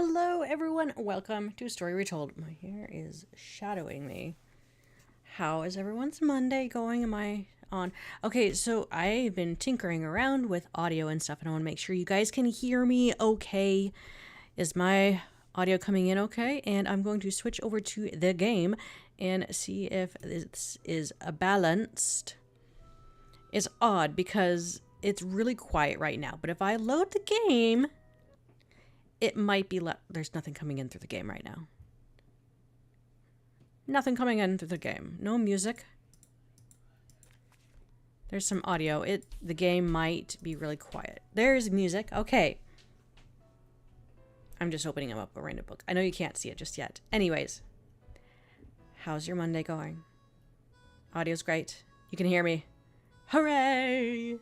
Hello everyone, welcome to Story Retold. My hair is shadowing me. How is everyone's Monday going? Am I on? Okay, so I've been tinkering around with audio and stuff and I want to make sure you guys can hear me okay. Is my audio coming in okay? And I'm going to switch over to the game and see if this is balanced. It's odd because it's really quiet right now, but if I load the game, it might be there's nothing coming in through the game right now. Nothing coming in through the game. No music. There's some audio. The game might be really quiet. There's music. Okay. I'm just opening up a random book. I know you can't see it just yet. Anyways. How's your Monday going? Audio's great. You can hear me. Hooray!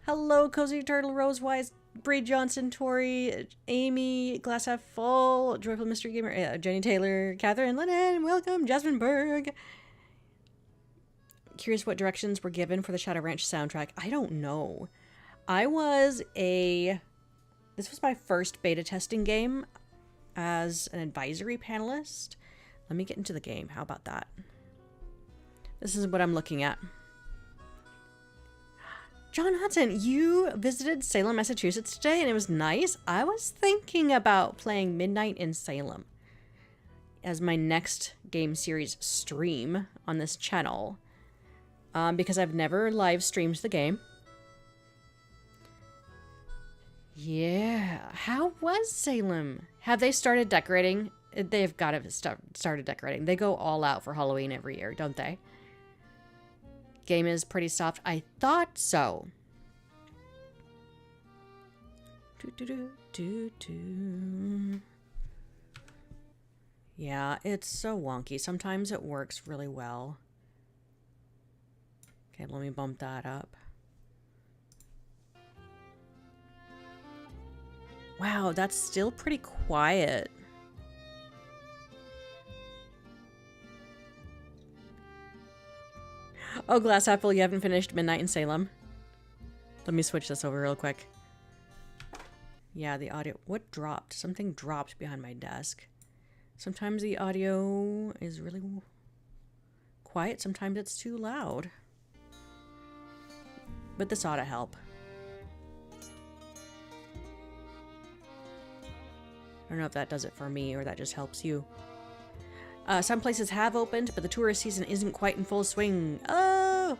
Hello, Cozy Turtle, Rosewise, Bray Johnson, Tori, Amy, Glass Half Full, Joyful Mystery Gamer, Jenny Taylor, Catherine Lennon, welcome, Jasmine Berg. Curious what directions were given for the Shadow Ranch soundtrack. I don't know. This was my first beta testing game as an advisory panelist. Let me get into the game. How about that? This is what I'm looking at. John Hudson, you visited Salem, Massachusetts today, and it was nice. I was thinking about playing Midnight in Salem as my next game series stream on this channel, because I've never live streamed the game. Yeah, how was Salem? Have they started decorating? They've got to started decorating. They go all out for Halloween every year, don't they? Game is pretty soft. I thought so. Yeah, it's so wonky. Sometimes it works really well. Okay, let me bump that up. Wow, that's still pretty quiet. Oh, Glass Apple, you haven't finished Midnight in Salem. Let me switch this over real quick. Yeah, the audio... What dropped? Something dropped behind my desk. Sometimes the audio is really quiet. Sometimes it's too loud. But this ought to help. I don't know if that does it for me or that just helps you. Some places have opened, but the tourist season isn't quite in full swing. Oh!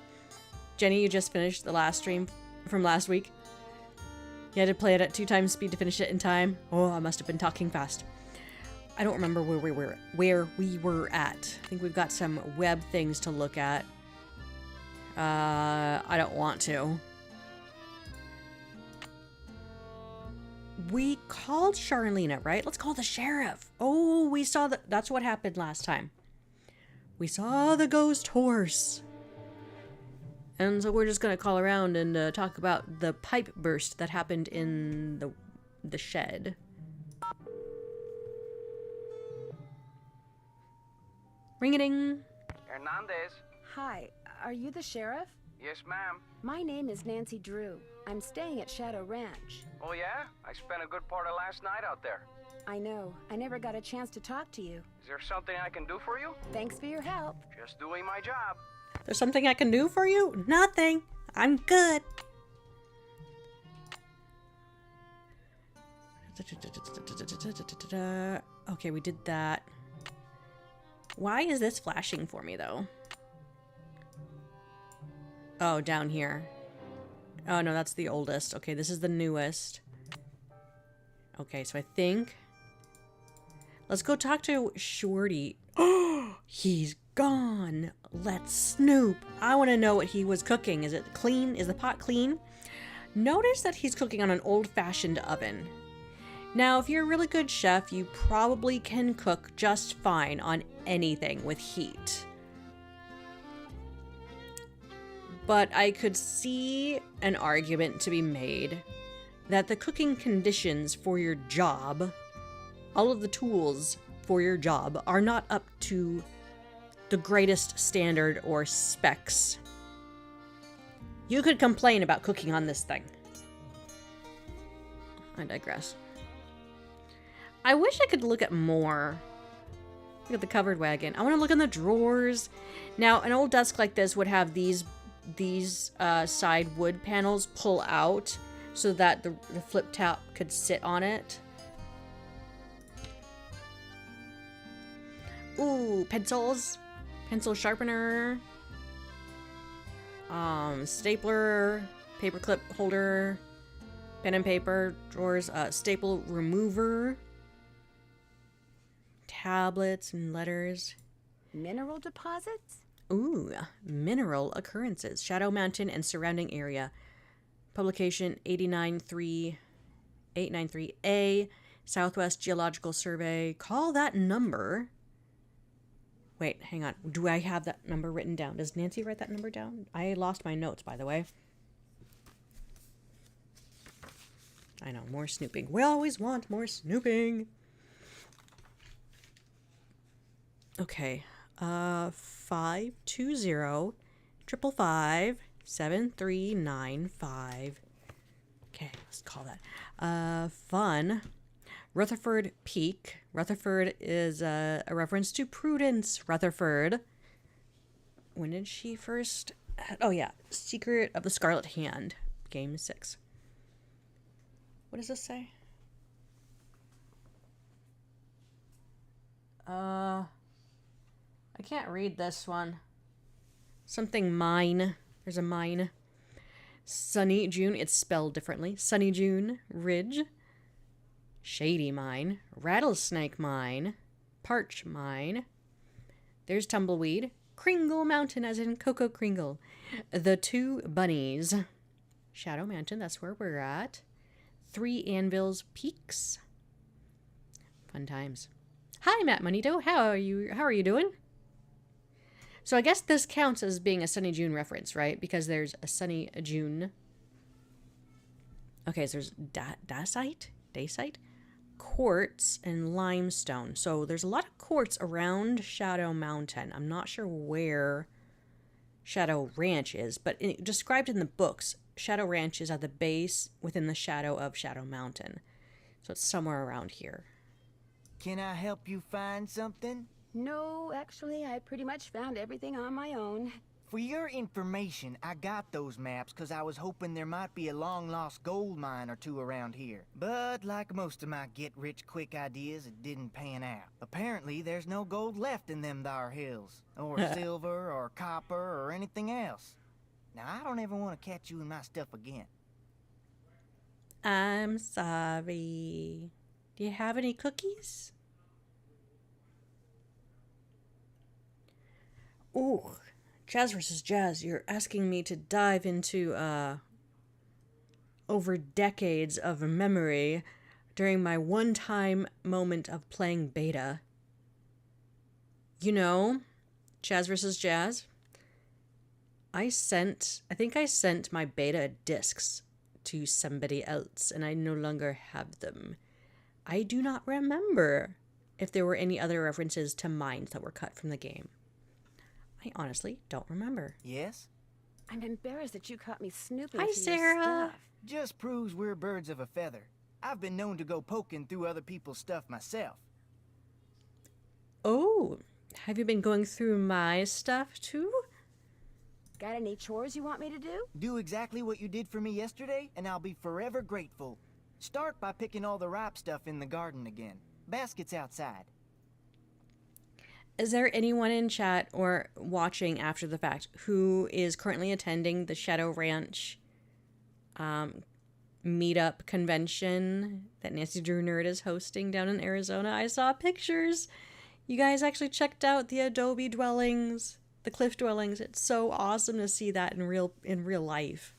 Jenny, you just finished the last stream from last week. You had to play it at 2 times speed to finish it in time. Oh, I must have been talking fast. I don't remember where we were at. I think we've got some web things to look at. I don't want to. We called Charlena, right? Let's call the sheriff. Oh, we saw that's what happened last time. We saw the ghost horse. And so we're just going to call around and talk about the pipe burst that happened in the shed. Ring-a-ding. Hernandez. Hi, are you the sheriff? Yes, ma'am. My name is Nancy Drew. I'm staying at Shadow Ranch. Oh, yeah? I spent a good part of last night out there. I know. I never got a chance to talk to you. Is there something I can do for you? Thanks for your help. Just doing my job. There's something I can do for you? Nothing. I'm good. Okay, we did that. Why is this flashing for me, though? Oh, down here. Oh, no, that's the oldest. Okay, this is the newest. Okay, so I think... Let's go talk to Shorty. Oh, he's gone. Let's snoop. I want to know what he was cooking. Is it clean? Is the pot clean? Notice that he's cooking on an old-fashioned oven. Now, if you're a really good chef, you probably can cook just fine on anything with heat. But I could see an argument to be made that the cooking conditions for your job, all of the tools for your job, are not up to the greatest standard or specs. You could complain about cooking on this thing. I digress. I wish I could look at more. Look at the covered wagon. I want to look in the drawers. Now, an old desk like this would have these side wood panels pull out so that the flip top could sit on it. Ooh, pencils. Pencil sharpener. Stapler. Paperclip holder. Pen and paper. Drawers. Staple remover. Tablets and letters. Mineral deposits? Ooh, mineral occurrences. Shadow Mountain and surrounding area. Publication 893A, Southwest Geological Survey. Call that number. Wait, hang on. Do I have that number written down? Does Nancy write that number down? I lost my notes, by the way. I know, more snooping. We always want more snooping. Okay. 520-555-7395. Okay, let's call that. Fun. Rutherford Peak. Rutherford is a reference to Prudence Rutherford. When did she first... Oh, yeah. Secret of the Scarlet Hand. Game 6. What does this say? I can't read this one. Something mine. There's a mine. Sunny June. It's spelled differently. Sunny June Ridge. Shady Mine. Rattlesnake Mine. Parch Mine. There's Tumbleweed. Kringle Mountain, as in Coco Kringle. The Two Bunnies. Shadow Mountain, that's where we're at. 3 Anvils Peaks. Fun times. Hi, Matt Monito. How are you doing? So I guess this counts as being a Sunny June reference, right? Because there's a Sunny June. Okay, so there's dacite, quartz, and limestone. So there's a lot of quartz around Shadow Mountain. I'm not sure where Shadow Ranch is, but described in the books, Shadow Ranch is at the base within the shadow of Shadow Mountain. So it's somewhere around here. Can I help you find something? No, actually, I pretty much found everything on my own. For your information, I got those maps because I was hoping there might be a long-lost gold mine or two around here. But like most of my get-rich-quick ideas, it didn't pan out. Apparently, there's no gold left in them thar hills. Or silver, or copper, or anything else. Now, I don't ever want to catch you in my stuff again. I'm sorry. Do you have any cookies? Ooh, Jazz vs. Jazz, you're asking me to dive into, over decades of memory during my one-time moment of playing beta. You know, Jazz vs. Jazz, I think I sent my beta discs to somebody else, and I no longer have them. I do not remember if there were any other references to mines that were cut from the game. I honestly don't remember. Yes? I'm embarrassed that you caught me snooping Hi, through your Sarah. stuff. Just proves we're birds of a feather. I've been known to go poking through other people's stuff myself. Oh, have you been going through my stuff too? Got any chores you want me to do? Do exactly what you did for me yesterday, and I'll be forever grateful. Start by picking all the ripe stuff in the garden again. Basket's outside. Is there anyone in chat or watching after the fact who is currently attending the Shadow Ranch meetup convention that Nancy Drew Nerd is hosting down in Arizona? I saw pictures. You guys actually checked out the adobe dwellings, the cliff dwellings. It's so awesome to see that in real life.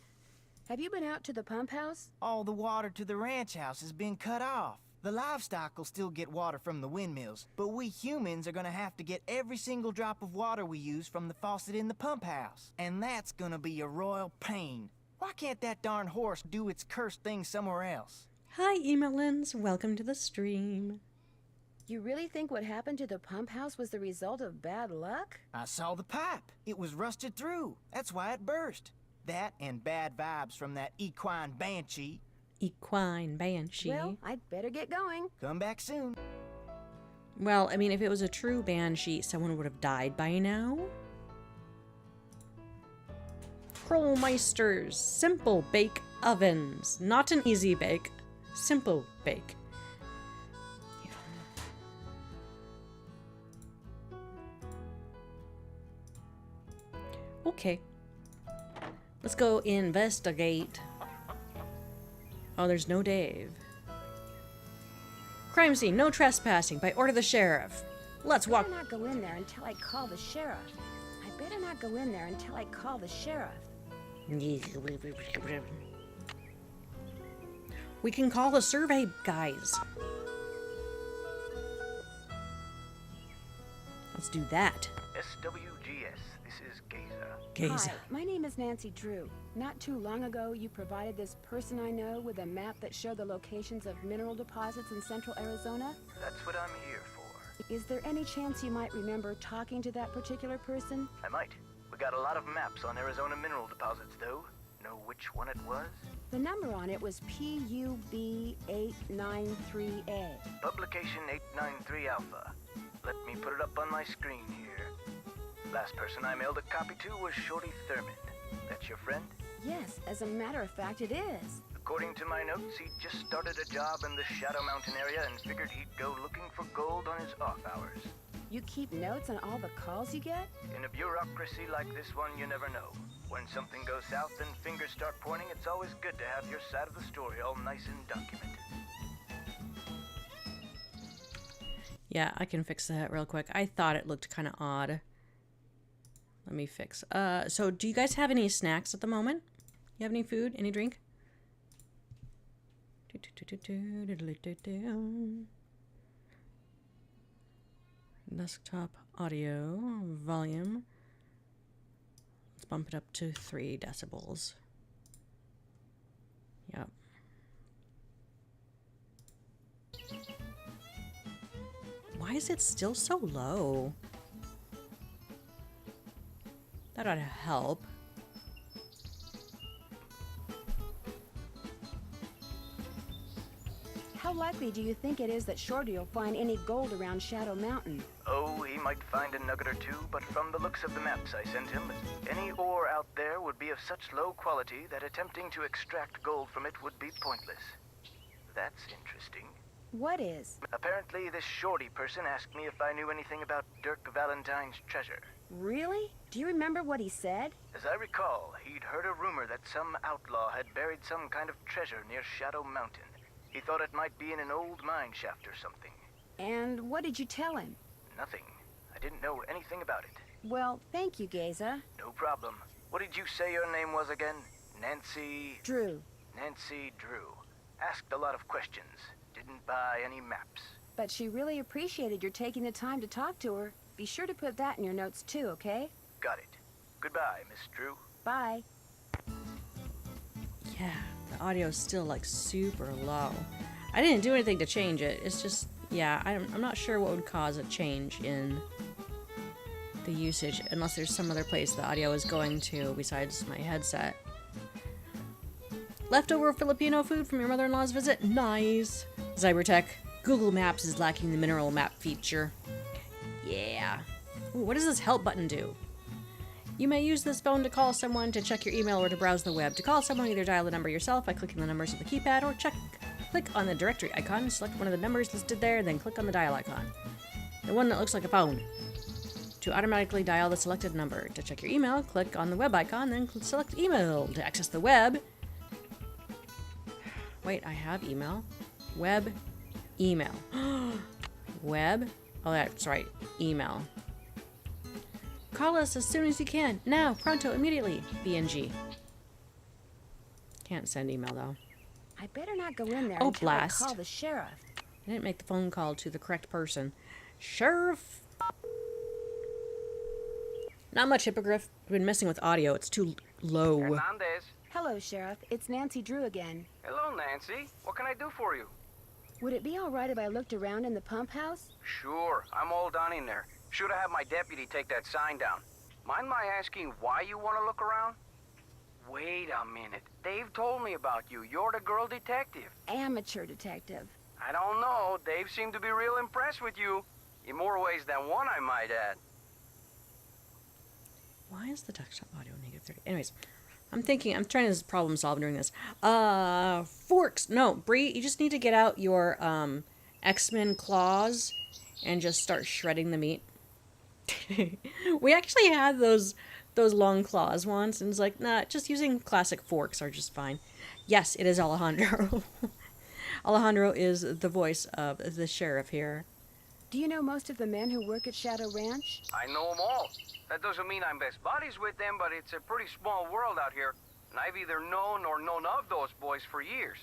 Have you been out to the pump house? All the water to the ranch house has been cut off. The livestock will still get water from the windmills, but we humans are gonna have to get every single drop of water we use from the faucet in the pump house. And that's gonna be a royal pain. Why can't that darn horse do its cursed thing somewhere else? Hi, Emelins. Welcome to the stream. You really think what happened to the pump house was the result of bad luck? I saw the pipe. It was rusted through. That's why it burst. That and bad vibes from that equine banshee. Equine banshee. Well, I'd better get going. Come back soon. Well, I mean, if it was a true banshee, someone would have died by now. Krollmeister's simple bake ovens. Not an easy bake, simple bake. Okay. Let's go investigate. Oh, there's no Dave. Crime scene, no trespassing, by order of the sheriff. Let's walk. I better not go in there until I call the sheriff. I better not go in there until I call the sheriff. We can call the survey guys. Let's do that. SWGS, this is Gaza. Gaze. Hi, my name is Nancy Drew. Not too long ago, you provided this person I know with a map that showed the locations of mineral deposits in central Arizona. That's what I'm here for. Is there any chance you might remember talking to that particular person? I might. We got a lot of maps on Arizona mineral deposits, though. Know which one it was? The number on it was PUB893A. Publication 893 Alpha. Let me put it up on my screen here. Last person I mailed a copy to was Shorty Thurman. That's your friend? Yes, as a matter of fact, it is. According to my notes, he just started a job in the Shadow Mountain area and figured he'd go looking for gold on his off hours. You keep notes on all the calls you get? In a bureaucracy like this one, you never know. When something goes south and fingers start pointing, it's always good to have your side of the story all nice and documented. Yeah, I can fix that real quick. I thought it looked kind of odd. Let me fix. So do you guys have any snacks at the moment? You have any food? Any drink? Desktop audio volume. Let's bump it up to 3 decibels. Yep. Why is it still so low? That ought to help. How likely do you think it is that Shorty will find any gold around Shadow Mountain? Oh, he might find a nugget or two, but from the looks of the maps I sent him, any ore out there would be of such low quality that attempting to extract gold from it would be pointless. That's interesting. What is? Apparently, this Shorty person asked me if I knew anything about Dirk Valentine's treasure. Really? Do you remember what he said? As I recall, he'd heard a rumor that some outlaw had buried some kind of treasure near Shadow Mountain. He thought it might be in an old mine shaft or something. And what did you tell him? Nothing. I didn't know anything about it. Well, thank you, Gaza. No problem. What did you say your name was again? Nancy... Drew. Nancy Drew. Asked a lot of questions. Didn't buy any maps. But she really appreciated your taking the time to talk to her. Be sure to put that in your notes too, okay? Got it. Goodbye, Miss Drew. Bye. Yeah, the audio is still like super low. I didn't do anything to change it. It's just, yeah, I'm not sure what would cause a change in the usage, unless there's some other place the audio is going to besides my headset. Leftover Filipino food from your mother-in-law's visit? Nice. Cybertech, Google Maps is lacking the mineral map feature. Yeah. Ooh, what does this help button do? You may use this phone to call someone, to check your email, or to browse the web. To call someone, either dial the number yourself by clicking the numbers on the keypad, or click on the directory icon, select one of the numbers listed there, then click on the dial icon. The one that looks like a phone. To automatically dial the selected number. To check your email, click on the web icon, then select email. To access the web... Wait, I have email. Web, email. Web? Oh, that's right. Email. Call us as soon as you can. Now, pronto, immediately. BNG. Can't send email, though. I better not go in there Oh, until blast. I call the sheriff. I didn't make the phone call to the correct person. Sheriff. Not much, Hippogriff. I've been messing with audio. It's too low. Hernandez. Hello, Sheriff. It's Nancy Drew again. Hello, Nancy. What can I do for you? Would it be all right if I looked around in the pump house? Sure. I'm all done in there. Should have had my deputy take that sign down. Mind my asking why you want to look around? Wait a minute. Dave told me about you. You're the girl detective. Amateur detective. I don't know. Dave seemed to be real impressed with you. In more ways than one, I might add. Why is the desktop audio -30? Anyways, I'm trying to problem solve during this. Forks. No, Bree, you just need to get out your X-Men claws and just start shredding the meat. We actually had those long claws once, and it's like, nah, just using classic forks are just fine. Yes, it is Alejandro. Alejandro is the voice of the sheriff here. Do you know most of the men who work at Shadow Ranch? I know them all. That doesn't mean I'm best buddies with them, but it's a pretty small world out here. And I've either known or known of those boys for years.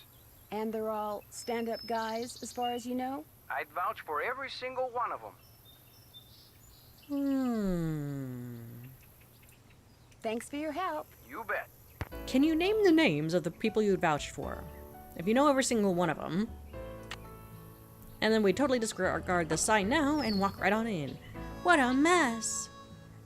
And they're all stand-up guys, as far as you know? I'd vouch for every single one of them. Thanks for your help. You bet. Can you name the names of the people you'd vouch for? If you know every single one of them. And then we totally disregard the sign now and walk right on in. What a mess!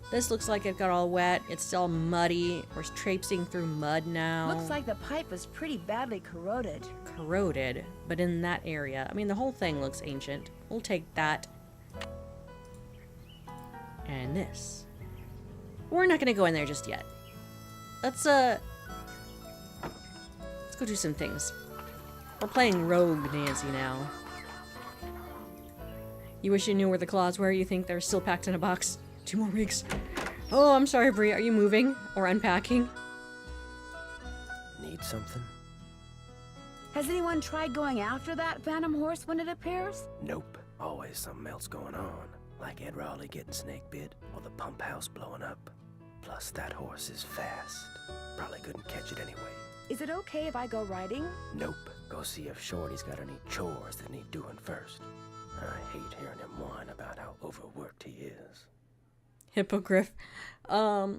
This looks like it got all wet. It's still muddy. We're traipsing through mud now. Looks like the pipe was pretty badly corroded. Corroded, but in that area. I mean, the whole thing looks ancient. We'll take that. And this. We're not gonna go in there just yet. Let's go do some things. We're playing Rogue Nancy now. You wish you knew where the claws were. You think they're still packed in a box. 2 more weeks. Oh, I'm sorry, Brie. Are you moving or unpacking? Need something? Has anyone tried going after that phantom horse when it appears? Nope. Always something else going on. Like Ed Raleigh getting snake bit or the pump house blowing up. Plus, that horse is fast. Probably couldn't catch it anyway. Is it okay if I go riding? Nope. Go see if Shorty's got any chores that need doing first. I hate hearing him whine about how overworked he is. Hippogriff. Yeah,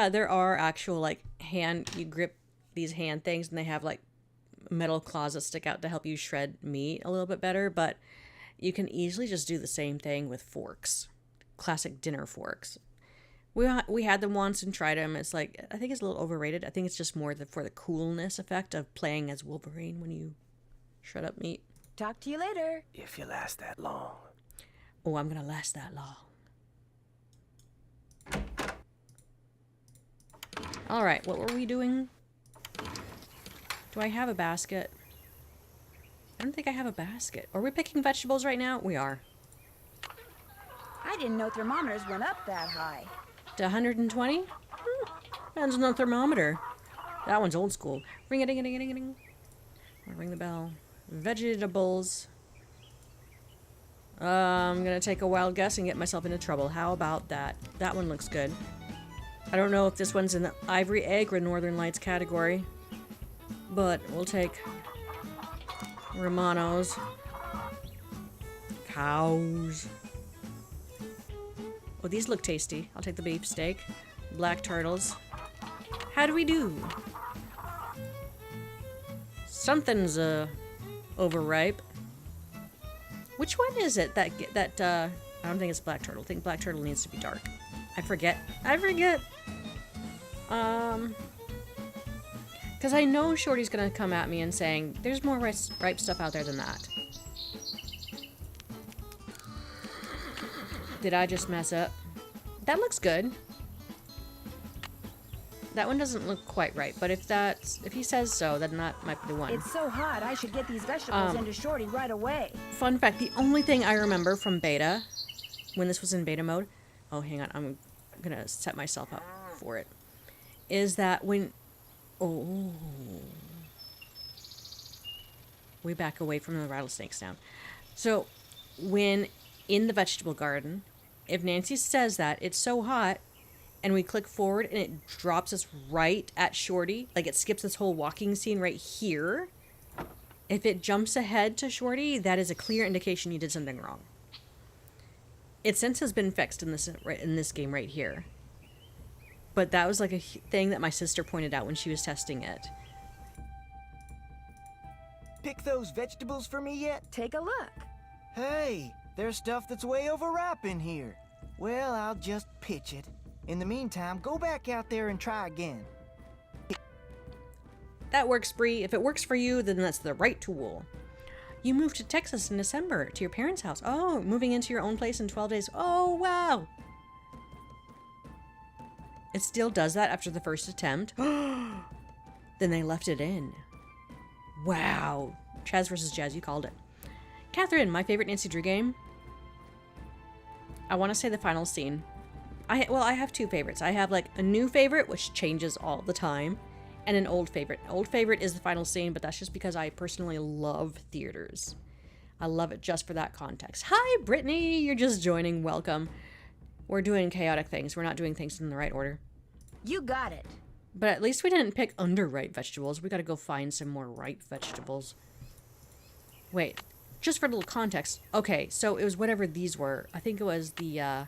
there are actual, like, you grip these hand things, and they have, like, metal claws that stick out to help you shred meat a little bit better, but you can easily just do the same thing with forks. Classic dinner forks. We had them once and tried them. It's like, I think it's a little overrated. I think it's just more for the coolness effect of playing as Wolverine when you shred up meat. Talk to you later. If you last that long. Oh, I'm gonna last that long. Alright, what were we doing? Do I have a basket? I don't think I have a basket. Are we picking vegetables right now? We are. I didn't know thermometers went up that high. To 120? Depends on the thermometer. That one's old school. Ring-a-ding-a-ding-a-ding. Ring the bell. Vegetables. I'm gonna take a wild guess and get myself into trouble. How about that? That one looks good. I don't know if this one's in the Ivory Egg or Northern Lights category, but we'll take Romanos. Cows. Oh, these look tasty. I'll take the beef steak. Black turtles. How do we do? Something's overripe. Which one is it that I don't think it's black turtle. I think black turtle needs to be dark. I forget. Because I know Shorty's gonna come at me and saying, there's more ripe stuff out there than that. Did I just mess up? That looks good. That one doesn't look quite right, but if he says so, then that might be the one. It's so hot, I should get these vegetables into Shorty right away. Fun fact, the only thing I remember from beta, when this was in beta mode, oh, hang on, I'm gonna set myself up for it, is that when, we back away from the rattlesnakes now. So, when in the vegetable garden, if Nancy says that it's so hot, and we click forward and it drops us right at Shorty, like it skips this whole walking scene right here, if it jumps ahead to Shorty, that is a clear indication you did something wrong. It since has been fixed in this game right here. But that was like a thing that my sister pointed out when she was testing it. Pick those vegetables for me yet? Take a look. Hey, there's stuff that's way overripe in here. Well, I'll just pitch it. In the meantime, go back out there and try again. That works, Bree. If it works for you, then that's the right tool. You moved to Texas in December to your parents' house. Oh, moving into your own place in 12 days. Oh, wow. It still does that after the first attempt. Then they left it in. Wow. Chaz versus Jazz, you called it. Catherine, my favorite Nancy Drew game. I want to say the final scene. I have two favorites. I have like a new favorite, which changes all the time, and an old favorite. Old favorite is the final scene, but that's just because I personally love theaters. I love it just for that context. Hi, Brittany. You're just joining. Welcome. We're doing chaotic things. We're not doing things in the right order. You got it. But at least we didn't pick underripe vegetables. We gotta go find some more ripe vegetables. Wait, just for a little context. Okay, so it was whatever these were. I think it was the,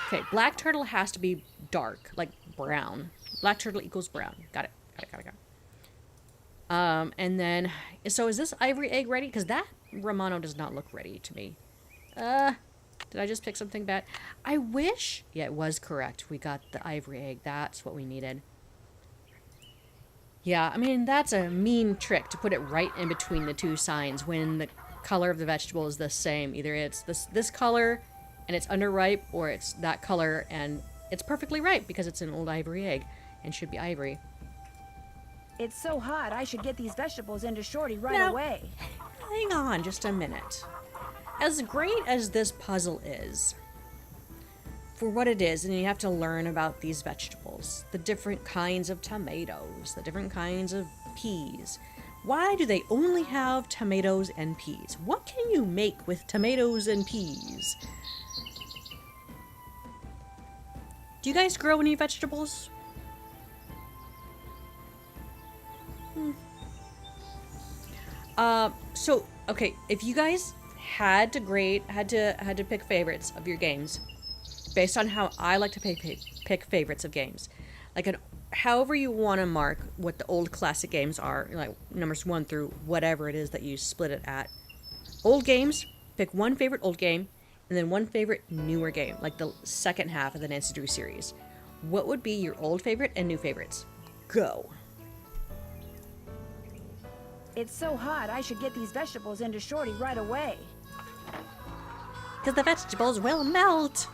okay, black turtle has to be dark, like brown. Black turtle equals brown. Got it. And then, so is this ivory egg ready? Because that Romano does not look ready to me. Did I just pick something bad? I wish... Yeah, it was correct. We got the ivory egg. That's what we needed. Yeah, I mean, that's a mean trick to put it right in between the two signs when the color of the vegetable is the same. Either it's this color and it's underripe, or it's that color and it's perfectly ripe because it's an old ivory egg and should be ivory. It's so hot, I should get these vegetables into Shorty right Now, away. hang on just a minute. As great as this puzzle is, for what it is, and you have to learn about these vegetables, the different kinds of tomatoes, the different kinds of peas. Why do they only have tomatoes and peas? What can you make with tomatoes and peas? Do you guys grow any vegetables? So, okay, if you guys had to pick favorites of your games based on how I like to pick favorites of games, like however you want to mark what the old classic games are, like numbers 1 through whatever it is that you split it at. Old games, pick one favorite old game and then one favorite newer game, like the second half of the Nancy Drew series. What would be your old favorite and new favorites? Go. It's so hot, I should get these vegetables into Shorty right away. Because the vegetables will melt.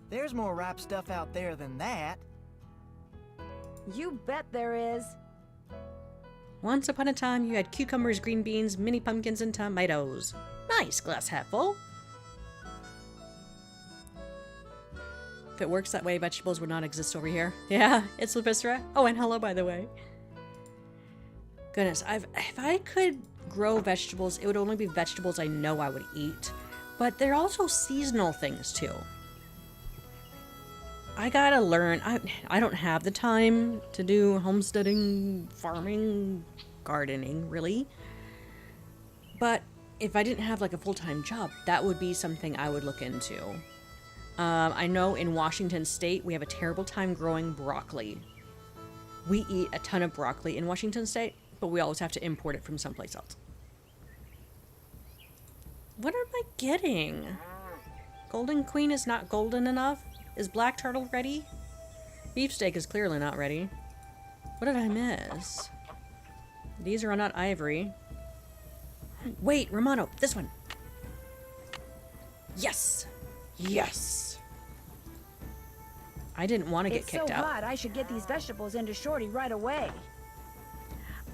There's more ripe stuff out there than that. You bet there is. Once upon a time, you had cucumbers, green beans, mini pumpkins, and tomatoes. Nice, glass half full. If it works that way, vegetables would not exist over here. Yeah, it's Levistra. Oh, and hello, by the way. Goodness, if I could grow vegetables, it would only be vegetables I know I would eat. But they're also seasonal things, too. I gotta learn. I don't have the time to do homesteading, farming, gardening, really. But if I didn't have like a full-time job, that would be something I would look into. I know in Washington State, we have a terrible time growing broccoli. We eat a ton of broccoli in Washington State, but we always have to import it from someplace else. What am I getting? Golden Queen is not golden enough? Is Black Turtle ready? Beefsteak is clearly not ready. What did I miss? These are not ivory. Wait, Romano, this one. Yes! Yes! I didn't want to get kicked out. It's so hot, I should get these vegetables into Shorty right away.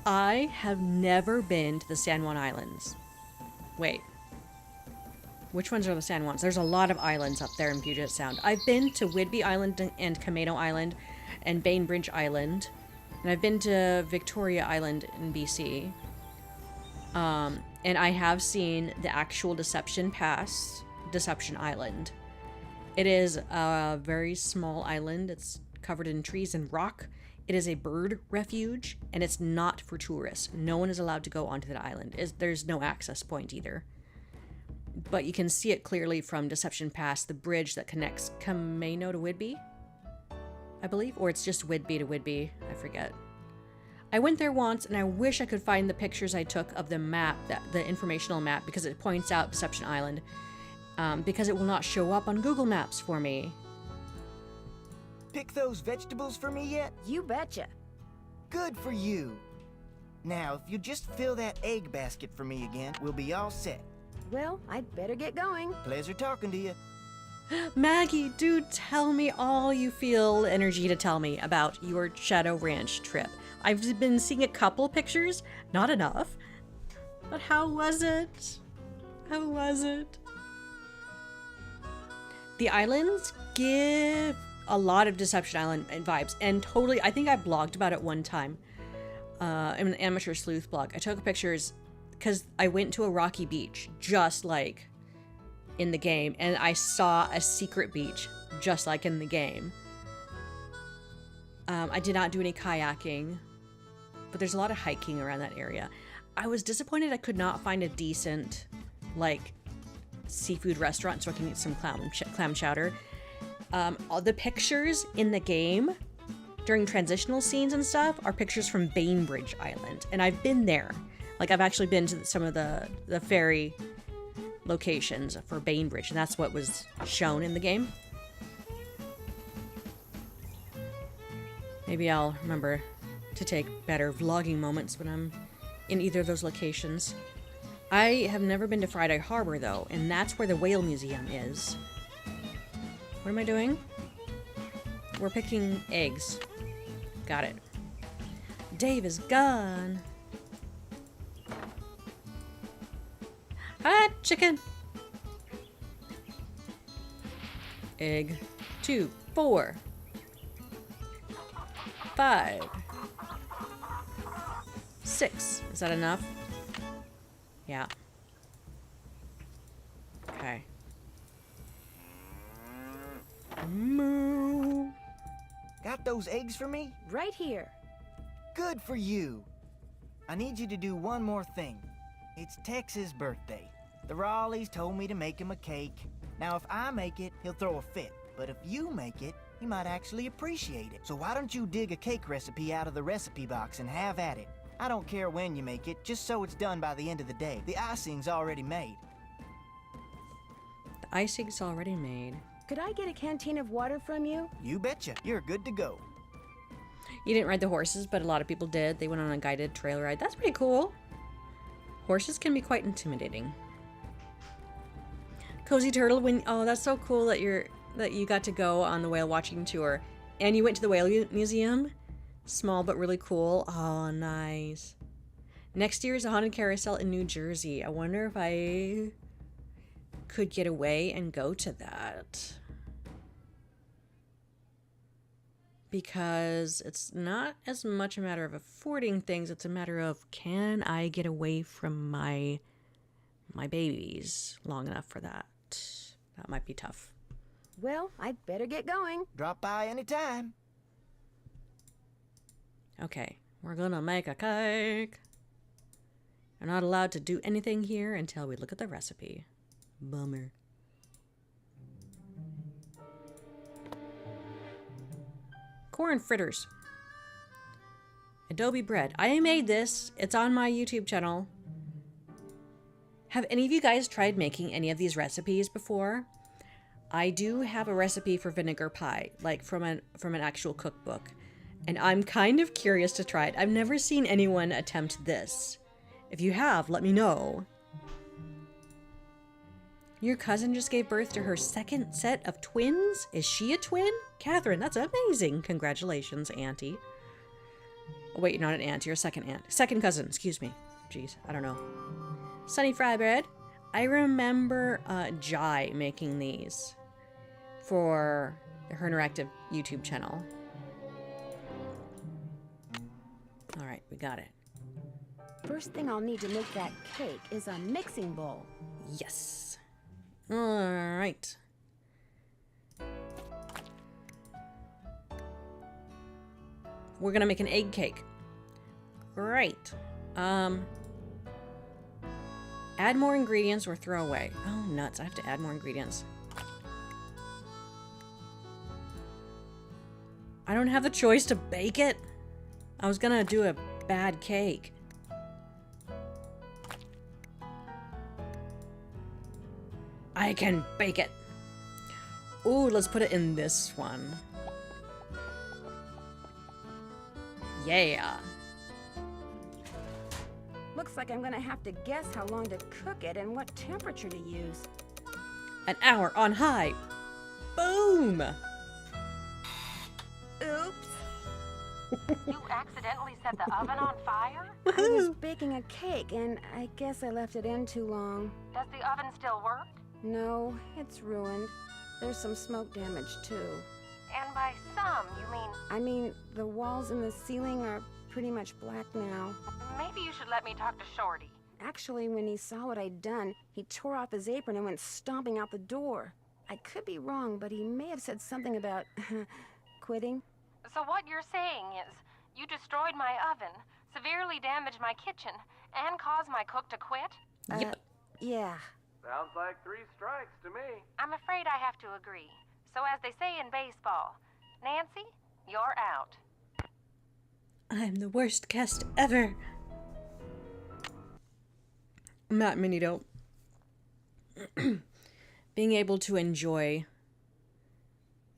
I have never been to the San Juan Islands. Wait. Which ones are the San Juans? There's a lot of islands up there in Puget Sound. I've been to Whidbey Island and Camino Island and Bainbridge Island. And I've been to Victoria Island in BC. And I have seen the actual Deception Island. It is a very small island. It's covered in trees and rock. It is a bird refuge, and it's not for tourists. No one is allowed to go onto that island. There's no access point either. But you can see it clearly from Deception Pass, the bridge that connects Camino to Whidbey, I believe. Or it's just Whidbey to Whidbey. I forget. I went there once, and I wish I could find the pictures I took of the map, the informational map, because it points out Deception Island. Because it will not show up on Google Maps for me. Pick those vegetables for me yet? You betcha. Good for you. Now, if you just fill that egg basket for me again, we'll be all set. Well, I'd better get going. Pleasure talking to you. Maggie, do tell me all you feel energy to tell me about your Shadow Ranch trip. I've been seeing a couple pictures, not enough. But how was it? How was it? The islands give a lot of Deception Island vibes, and totally, I think I blogged about it one time. In an amateur sleuth blog. I took pictures because I went to a rocky beach, just like in the game, and I saw a secret beach, just like in the game. I did not do any kayaking, but there's a lot of hiking around that area. I was disappointed I could not find a decent, like, seafood restaurant so I can eat some clam chowder. All the pictures in the game during transitional scenes and stuff are pictures from Bainbridge Island, and I've been there. Like, I've actually been to some of the ferry locations for Bainbridge, and that's what was shown in the game. Maybe I'll remember to take better vlogging moments when I'm in either of those locations. I have never been to Friday Harbor, though, and that's where the Whale Museum is. What am I doing? We're picking eggs. Got it. Dave is gone. Hot chicken. Egg. 2, 4, 5, 6. Is that enough? Yeah. Okay. Moo. Got those eggs for me? Right here. Good for you. I need you to do one more thing. It's Tex's birthday. The Raleighs told me to make him a cake. Now, if I make it, he'll throw a fit. But if you make it, he might actually appreciate it. So why don't you dig a cake recipe out of the recipe box and have at it? I don't care when you make it, just so it's done by the end of the day. The icing's already made. The icing's already made. Could I get a canteen of water from you? You betcha. You're good to go. You didn't ride the horses, but a lot of people did. They went on a guided trail ride. That's pretty cool. Horses can be quite intimidating. Cozy Turtle, oh, that's so cool that you got to go on the whale watching tour, and you went to the whale museum. Small but really cool. Oh, nice. Next year is a haunted carousel in New Jersey. I wonder if I could get away and go to that. Because it's not as much a matter of affording things, it's a matter of, can I get away from my babies long enough for that? That might be tough. Well, I'd better get going. Drop by anytime. Okay, we're gonna make a cake. We're not allowed to do anything here until we look at the recipe. Bummer. Corn fritters. Adobe bread. I made this. It's on my YouTube channel. Have any of you guys tried making any of these recipes before? I do have a recipe for vinegar pie, like from an actual cookbook. And I'm kind of curious to try it. I've never seen anyone attempt this. If you have, let me know. Your cousin just gave birth to her second set of twins? Is she a twin? Catherine, that's amazing. Congratulations, Auntie. Oh, wait, you're not an aunt. You're a second aunt. Second cousin, excuse me. Jeez, I don't know. Sunny fry bread. I remember Jai making these for her interactive YouTube channel. All right, we got it. First thing I'll need to make that cake is a mixing bowl. Yes. All right. We're gonna make an egg cake. Great. Add more ingredients or throw away. Oh, nuts. I have to add more ingredients. I don't have the choice to bake it. I was gonna do a bad cake. I can bake it. Ooh, let's put it in this one. Yeah. Looks like I'm gonna have to guess how long to cook it and what temperature to use. An hour on high. Boom! Oops. You accidentally set the oven on fire? I was baking a cake and I guess I left it in too long. Does the oven still work? No, it's ruined. There's some smoke damage too. And by some, you mean I mean, the walls and the ceiling are pretty much black now. maybe you should let me talk to Shorty. Actually, when he saw what I'd done, he tore off his apron and went stomping out the door. I could be wrong, but he may have said something about quitting. So what you're saying is, you destroyed my oven, severely damaged my kitchen, and caused my cook to quit? Yep. Yeah. Sounds like 3 strikes to me. I'm afraid I have to agree. So as they say in baseball, Nancy, you're out. I'm the worst guest ever. Matt Minito. Being able to enjoy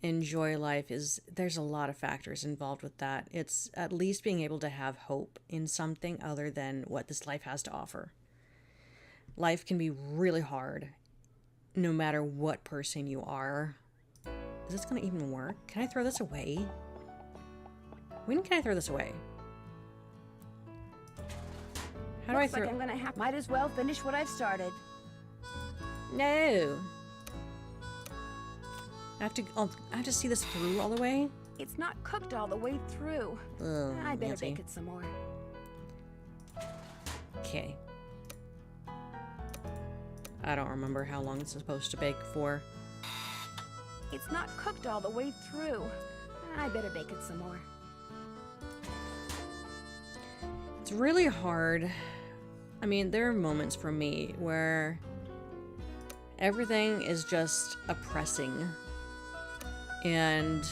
life there's a lot of factors involved with that. It's at least being able to have hope in something other than what this life has to offer. Life can be really hard no matter what person you are. Is this gonna even work? Can I throw this away? When can I throw this away? How do I Looks throw? like I'm gonna might as well finish what I've started. No. I have to see this through all the way? It's not cooked all the way through. Ugh, I better Nancy. bake it some more. Okay. I don't remember how long it's supposed to bake for. It's not cooked all the way through. I better bake it some more. It's really hard. I mean, there are moments for me where everything is just oppressing and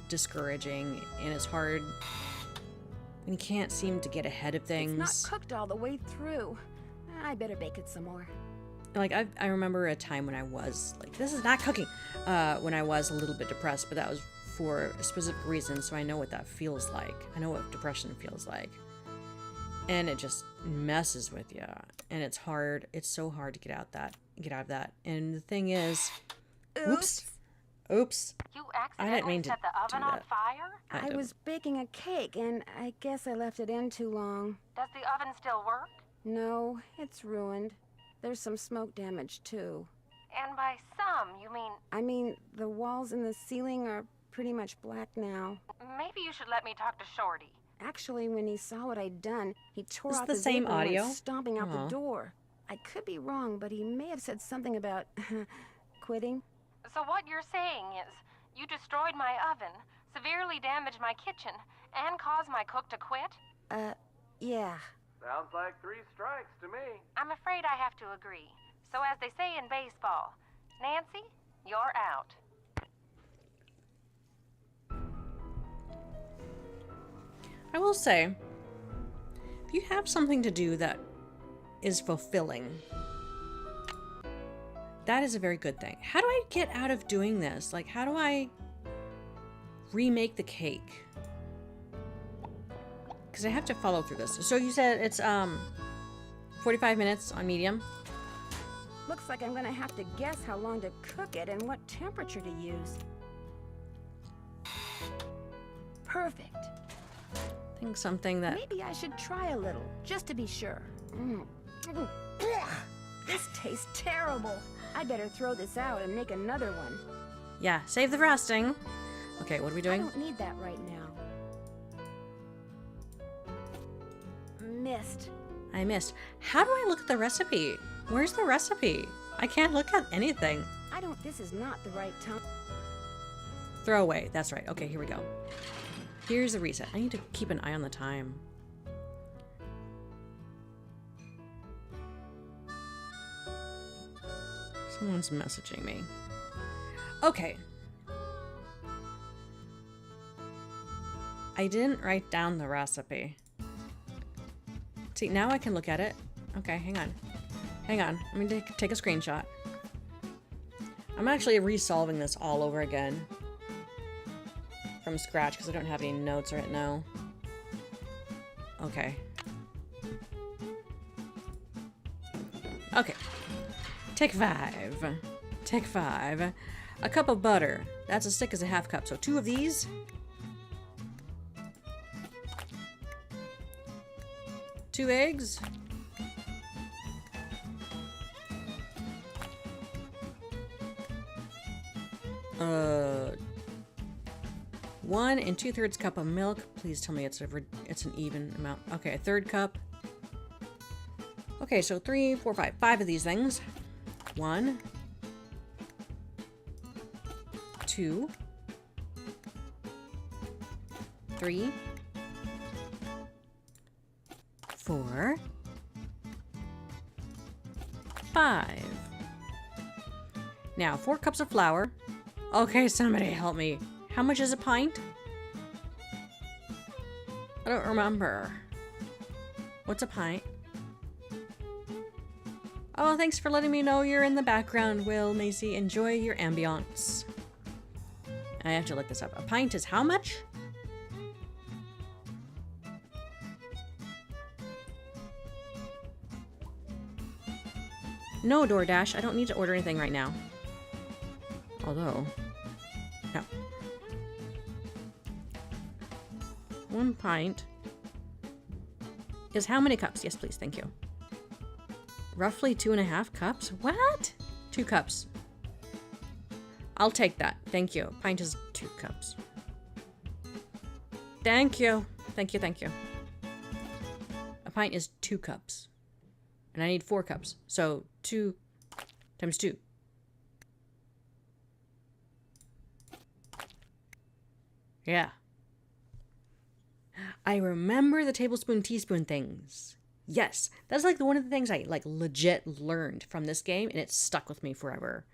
discouraging, and it's hard when you can't seem to get ahead of things. It's not cooked all the way through. I better bake it some more. Like, I remember a time when I was like, this is not cooking, when I was a little bit depressed, but that was for a specific reason, so I know what that feels like. I know what depression feels like. And it just messes with you, and it's hard. It's so hard to get out of that. And the thing is, oops. You I didn't mean accidentally to set the oven do on that. fire? I was baking a cake, and I guess I left it in too long. Does the oven still work? No, it's ruined. There's some smoke damage, too. And by some, you mean I mean, the walls and the ceiling are pretty much black now. maybe you should let me talk to Shorty. Actually, when he saw what I'd done, he tore Is off the his same apron and audio? went stomping out Aw. the door. I could be wrong, but he may have said something about quitting. So what you're saying is, you destroyed my oven, severely damaged my kitchen, and caused my cook to quit? Yeah. Sounds like 3 strikes to me. I'm afraid I have to agree. So as they say in baseball, Nancy, you're out. I will say, if you have something to do that is fulfilling, that is a very good thing. How do I get out of doing this? Like, how do I remake the cake? Because I have to follow through this. So you said it's 45 minutes on medium. Looks like I'm gonna have to guess how long to cook it and what temperature to use. Perfect. I think something that... Maybe I should try a little, just to be sure. This tastes terrible. I better throw this out and make another one. Yeah, save the frosting. Okay, what are we I doing? don't need that right now. Missed. I missed. How do I look at the recipe? Where's the recipe? I can't look at anything. This is not the right time. Throw away. That's right. Okay, here we go. Here's the reset. I need to keep an eye on the time. Someone's messaging me. Okay. I didn't write down the recipe. See, now I can look at it. Okay, hang on. Hang on. Let me take a screenshot. I'm actually resolving this all over again from scratch because I don't have any notes right now. Okay. Okay. Take 5. Take 5. A cup of butter. That's as thick as a half cup. So 2 of these. 2 eggs. Uh, 1 2/3 cup of milk. Please tell me it's an even amount. Okay, a 1/3 cup. Okay, so 3, 4, 5. 5 of these things. 1, 2, 3, 4, 5. Now, 4 cups of flour. Okay, somebody help me. How much is a pint? I don't remember. What's a pint? Oh, thanks for letting me know you're in the background, Will, Macy. Enjoy your ambiance. I have to look this up. A pint is how much? No, DoorDash. I don't need to order anything right now. Although... No. 1 pint is how many cups? Yes, please. Thank you. Roughly 2.5 cups? What? 2 cups. I'll take that. Thank you. Pint is 2 cups. Thank you. Thank you, thank you. A pint is 2 cups. And I need 4 cups. So 2 times 2. Yeah. I remember the tablespoon, teaspoon things. Yes, that's like one of the things I like legit learned from this game, and it stuck with me forever.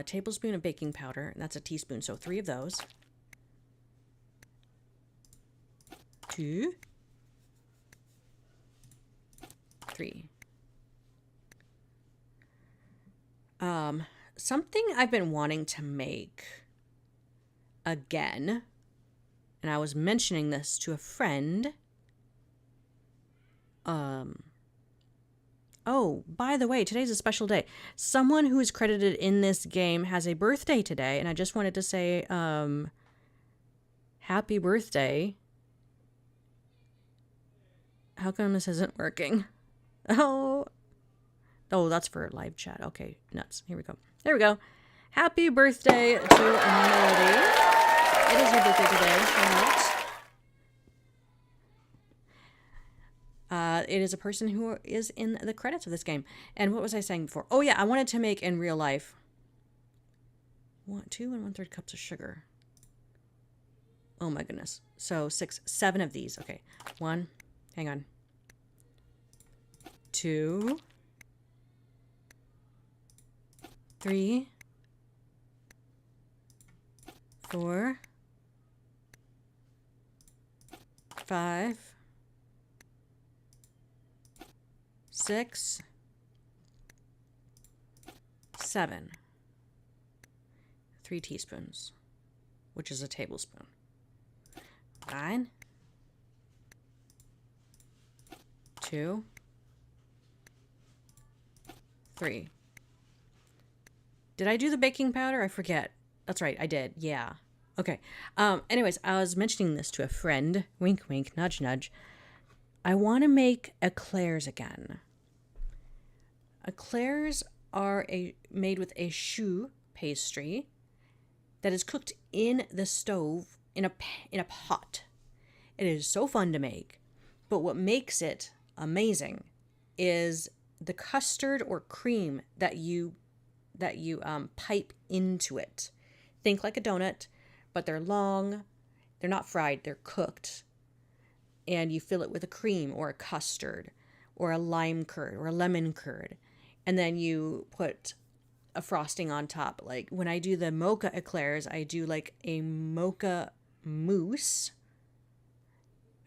Tablespoon of baking powder, and that's a teaspoon, so 3 of those. 2, 3. Something I've been wanting to make again, and I was mentioning this to a friend. Oh, by the way, today's a special day. Someone who is credited in this game has a birthday today, and I just wanted to say, happy birthday. How come this isn't working? Oh, that's for live chat. Okay, nuts. Here we go. There we go. Happy birthday to Melody. It is her birthday today. It is a person who is in the credits of this game. And what was I saying before? Oh yeah, I wanted to make in real life 2 1/3 cups of sugar. Oh my goodness. So 6, 7 of these. Okay. 1. Hang on. 2. 3. 4. 5. 6. 7. 3 teaspoons, which is a tablespoon. 9. 2. 3. Did I do the baking powder? I forget. That's right, I did. Yeah. Okay. Anyways, I was mentioning this to a friend. Wink, wink, nudge, nudge. I want to make eclairs again. Eclairs are made with a choux pastry that is cooked in the stove in a pot. It is so fun to make, but what makes it amazing is the custard or cream that you pipe into it. Think like a donut, but they're long, they're not fried, they're cooked. And you fill it with a cream or a custard or a lime curd or a lemon curd. And then you put a frosting on top. Like when I do the mocha eclairs, I do like a mocha mousse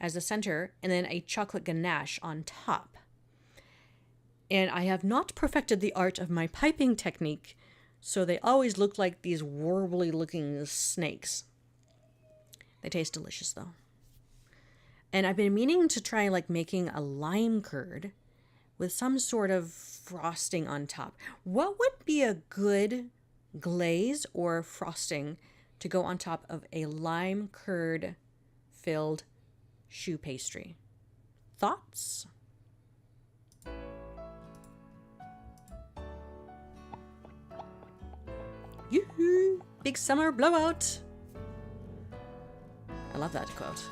as a center and then a chocolate ganache on top. And I have not perfected the art of my piping technique, so they always look like these warbly looking snakes. They taste delicious though. And I've been meaning to try like making a lime curd with some sort of frosting on top. What would be a good glaze or frosting to go on top of a lime curd filled choux pastry? Thoughts? Yoo-hoo! Big summer blowout! I love that quote.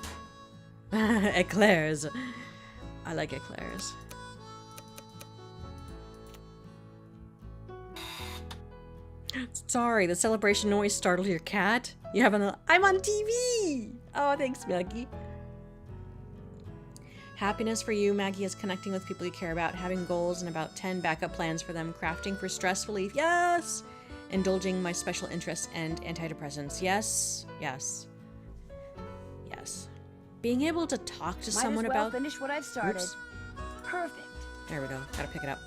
Eclairs. I like eclairs. Sorry, the celebration noise startled your cat? You have I'm on TV! Oh, thanks, Maggie. Happiness for you, Maggie, is connecting with people you care about, having goals and about 10 backup plans for them, crafting for stress relief. Yes! Indulging my special interests and antidepressants. Yes. Yes. Yes. Being able to talk to someone about... finish what I've started. Oops. Perfect. There we go. Gotta pick it up.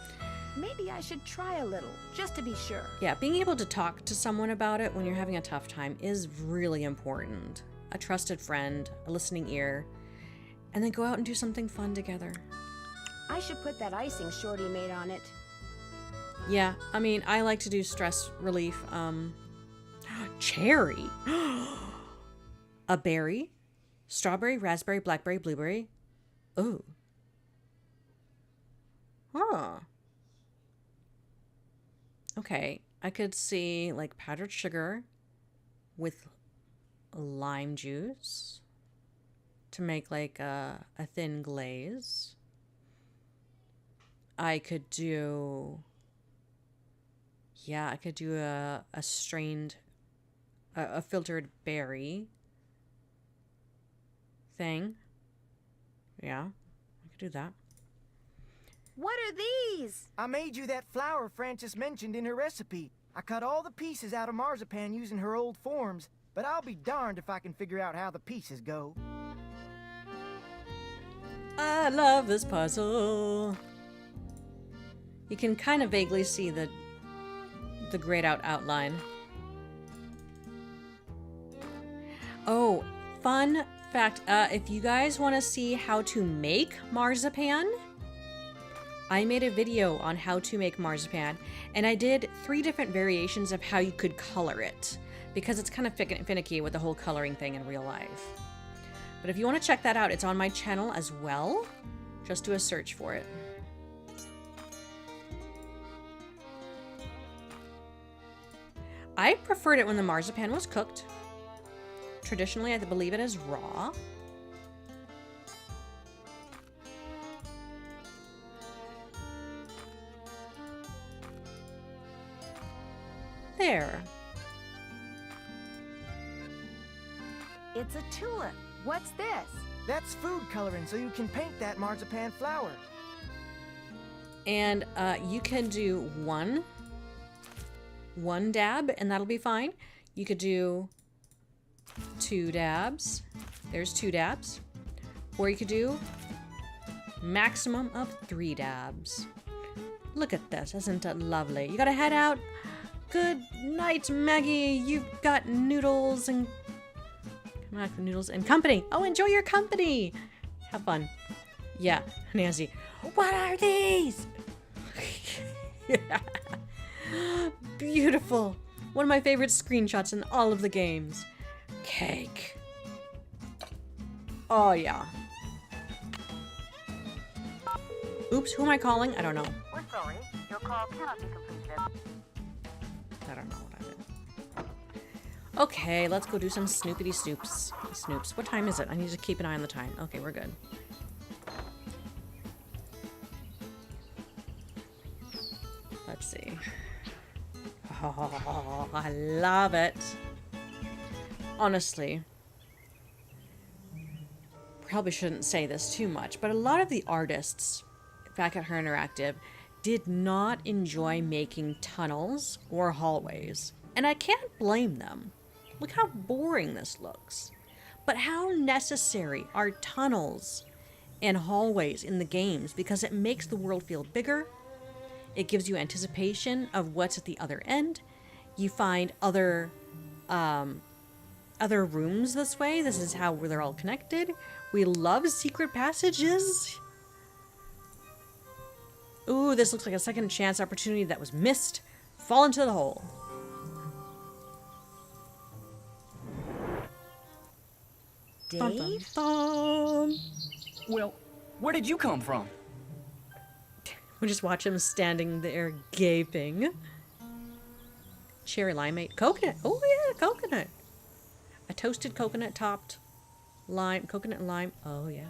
Maybe I should try a little, just to be sure. Yeah, being able to talk to someone about it when you're having a tough time is really important. A trusted friend, a listening ear, and then go out and do something fun together. I should put that icing Shorty made on it. Yeah, I mean, I like to do stress relief. Cherry. A berry. Strawberry, raspberry, blackberry, blueberry. Ooh. Huh. Okay, I could see like powdered sugar with lime juice to make like a thin glaze. I could do... Yeah, I could do a strained, a filtered berry thing. Yeah, I could do that. What are these? I made you that flower Frances mentioned in her recipe. I cut all the pieces out of marzipan using her old forms, but I'll be darned if I can figure out how the pieces go. I love this puzzle. You can kind of vaguely see the grayed out outline. Oh, fun fact, if you guys want to see how to make marzipan, I made a video on how to make marzipan, and I did 3 different variations of how you could color it, because it's kind of finicky with the whole coloring thing in real life. But if you want to check that out, it's on my channel as well. Just do a search for it. I preferred it when the marzipan was cooked. Traditionally, I believe it is raw. There. It's a tulip. What's this? That's food coloring, so you can paint that marzipan flower. And you can do one dab, and that'll be fine. You could do 2 dabs. There's 2 dabs. Or you could do maximum of 3 dabs. Look at this. Isn't it lovely? You gotta head out. Good night, Maggie. You've got noodles and company. Oh, enjoy your company. Have fun. Yeah, Nancy. What are these? Yeah. Beautiful. One of my favorite screenshots in all of the games. Cake. Oh, yeah. Oops, who am I calling? I don't know. We're sorry. Your call cannot be completed. I don't know what I did. Okay, let's go do some snoopity snoops. Snoops. What time is it? I need to keep an eye on the time. Okay, we're good. Let's see. Oh, I love it. Honestly, probably shouldn't say this too much, but a lot of the artists back at Her Interactive did not enjoy making tunnels or hallways, and I can't blame them. Look how boring this looks. But how necessary are tunnels and hallways in the games, because it makes the world feel bigger. It gives you anticipation of what's at the other end. You find other rooms this way. This is how they're all connected. We love secret passages. Ooh, this looks like a second chance opportunity that was missed. Fall into the hole. Dave? Dun, dun, dun. Well, where did you come from? We just watch him standing there gaping. Cherry limeade. Coconut. Oh yeah, coconut. A toasted coconut topped lime. Coconut and lime. Oh yeah.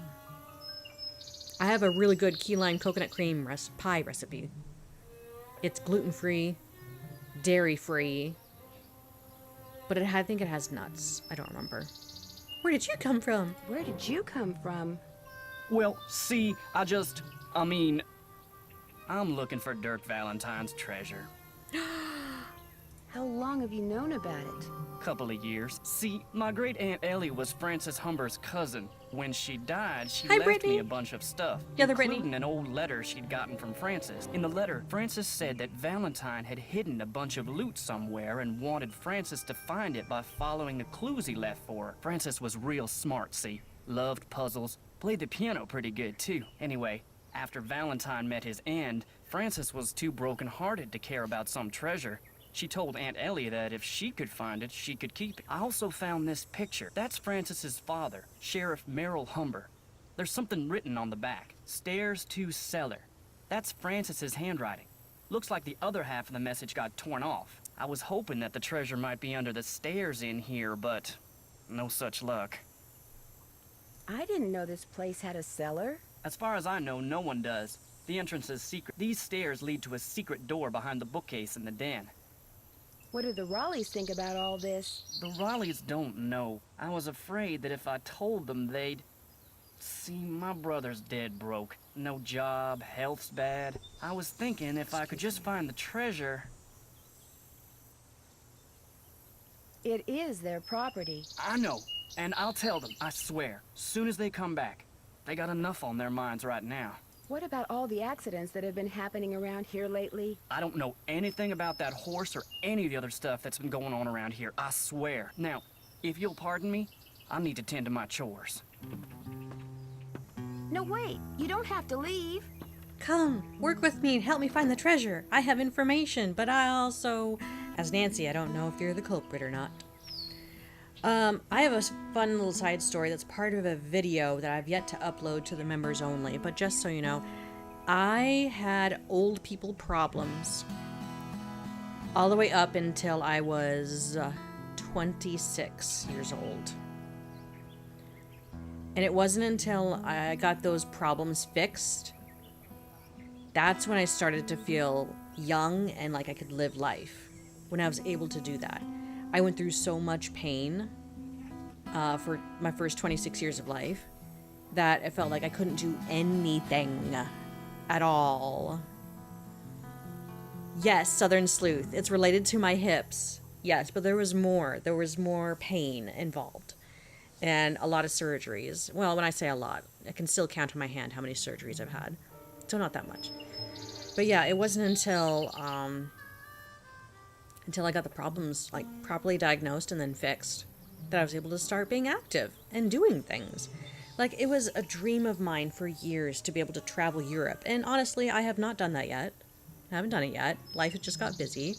I have a really good key lime coconut cream pie recipe. It's gluten-free, dairy-free, but I think it has nuts. I don't remember. Where did you come from? Where did you come from? Well, see, I'm looking for Dirk Valentine's treasure. How long have you known about it? Couple of years. See, my great Aunt Ellie was Frances Humber's cousin. When she died, she Hi, left Brittany. me a bunch of stuff, The other Brittany. including an old letter she'd gotten from Frances. In the letter, Frances said that Valentine had hidden a bunch of loot somewhere and wanted Frances to find it by following the clues he left for her. Frances was real smart, see? Loved puzzles, played the piano pretty good too. Anyway, after Valentine met his end, Frances was too broken-hearted to care about some treasure. She told Aunt Ellie that if she could find it, she could keep it. I also found this picture. That's Frances's father, Sheriff Merrill Humber. There's something written on the back. Stairs to cellar. That's Frances's handwriting. Looks like the other half of the message got torn off. I was hoping that the treasure might be under the stairs in here, but no such luck. I didn't know this place had a cellar. As far as I know, no one does. The entrance is secret. These stairs lead to a secret door behind the bookcase in the den. What do the Raleighs think about all this? The Raleighs don't know. I was afraid that if I told them, they'd... See, my brother's dead broke. No job, health's bad. I was thinking if I could just find the treasure... It is their property. I know, and I'll tell them, I swear, soon as they come back. They got enough on their minds right now. What about all the accidents that have been happening around here lately? I don't know anything about that horse or any of the other stuff that's been going on around here, I swear. Now, if you'll pardon me, I need to tend to my chores. No, wait. You don't have to leave. Come, work with me and help me find the treasure. I have information, but I also, as Nancy, I don't know if you're the culprit or not. I have a fun little side story that's part of a video that I've yet to upload to the members only, but just so you know, I had old people problems all the way up until I was 26 years old. And it wasn't until I got those problems fixed, that's when I started to feel young and like I could live life, when I was able to do that. I went through so much pain for my first 26 years of life that it felt like I couldn't do anything at all. Yes, Southern Sleuth. It's related to my hips. Yes, but there was more. There was more pain involved. And a lot of surgeries. Well, when I say a lot, I can still count on my hand how many surgeries I've had. So not that much. But yeah, it wasn't until I got the problems like properly diagnosed and then fixed that I was able to start being active and doing things. Like, it was a dream of mine for years to be able to travel Europe. And honestly, I have not done that yet. I haven't done it yet. Life has just got busy.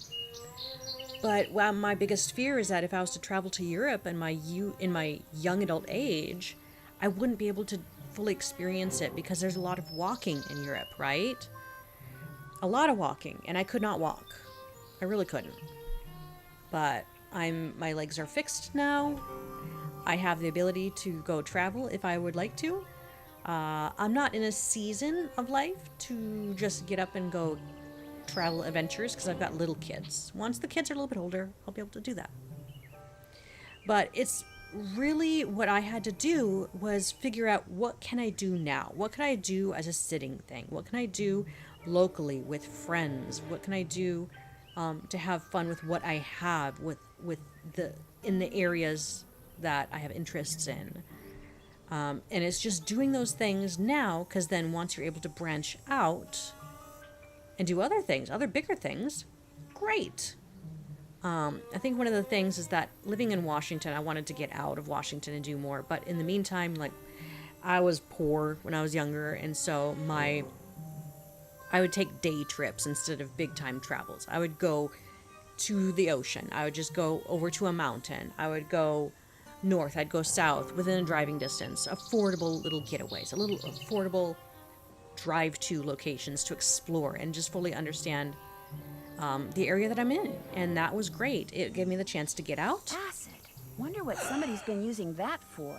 But my biggest fear is that if I was to travel to Europe in my young adult age, I wouldn't be able to fully experience it because there's a lot of walking in Europe, right? A lot of walking, and I could not walk. I really couldn't. But my legs are fixed now. I have the ability to go travel if I would like to. I'm not in a season of life to just get up and go travel adventures because I've got little kids. Once the kids are a little bit older, I'll be able to do that. But it's really what I had to do was figure out, what can I do now? What can I do as a sitting thing? What can I do locally with friends? What can I do to have fun with what I have in the areas that I have interests in? And it's just doing those things now, because then once you're able to branch out and do other things, other bigger things, great. I think one of the things is that living in Washington, I wanted to get out of Washington and do more. But in the meantime, like, I was poor when I was younger, and so I would take day trips instead of big time travels. I would go to the ocean. I would just go over to a mountain. I would go north. I'd go south within a driving distance. Affordable little getaways, a little affordable drive to locations to explore and just fully understand the area that I'm in. And that was great. It gave me the chance to get out. Acid. Wonder what somebody's been using that for.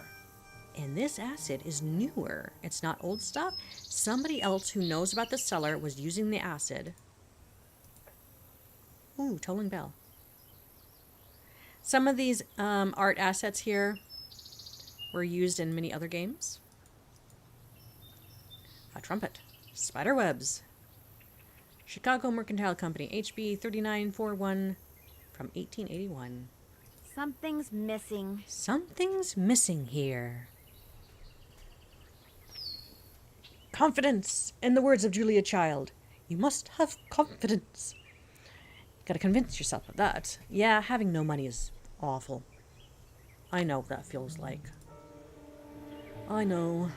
And this acid is newer. It's not old stuff. Somebody else who knows about the cellar was using the acid. Ooh, tolling bell. Some of these art assets here were used in many other games. A trumpet. Spider webs. Chicago Mercantile Company, HB 3941 from 1881. Something's missing. Something's missing here. Confidence, in the words of Julia Child. You must have confidence. Gotta convince yourself of that. Yeah, having no money is awful. I know what that feels like. I know.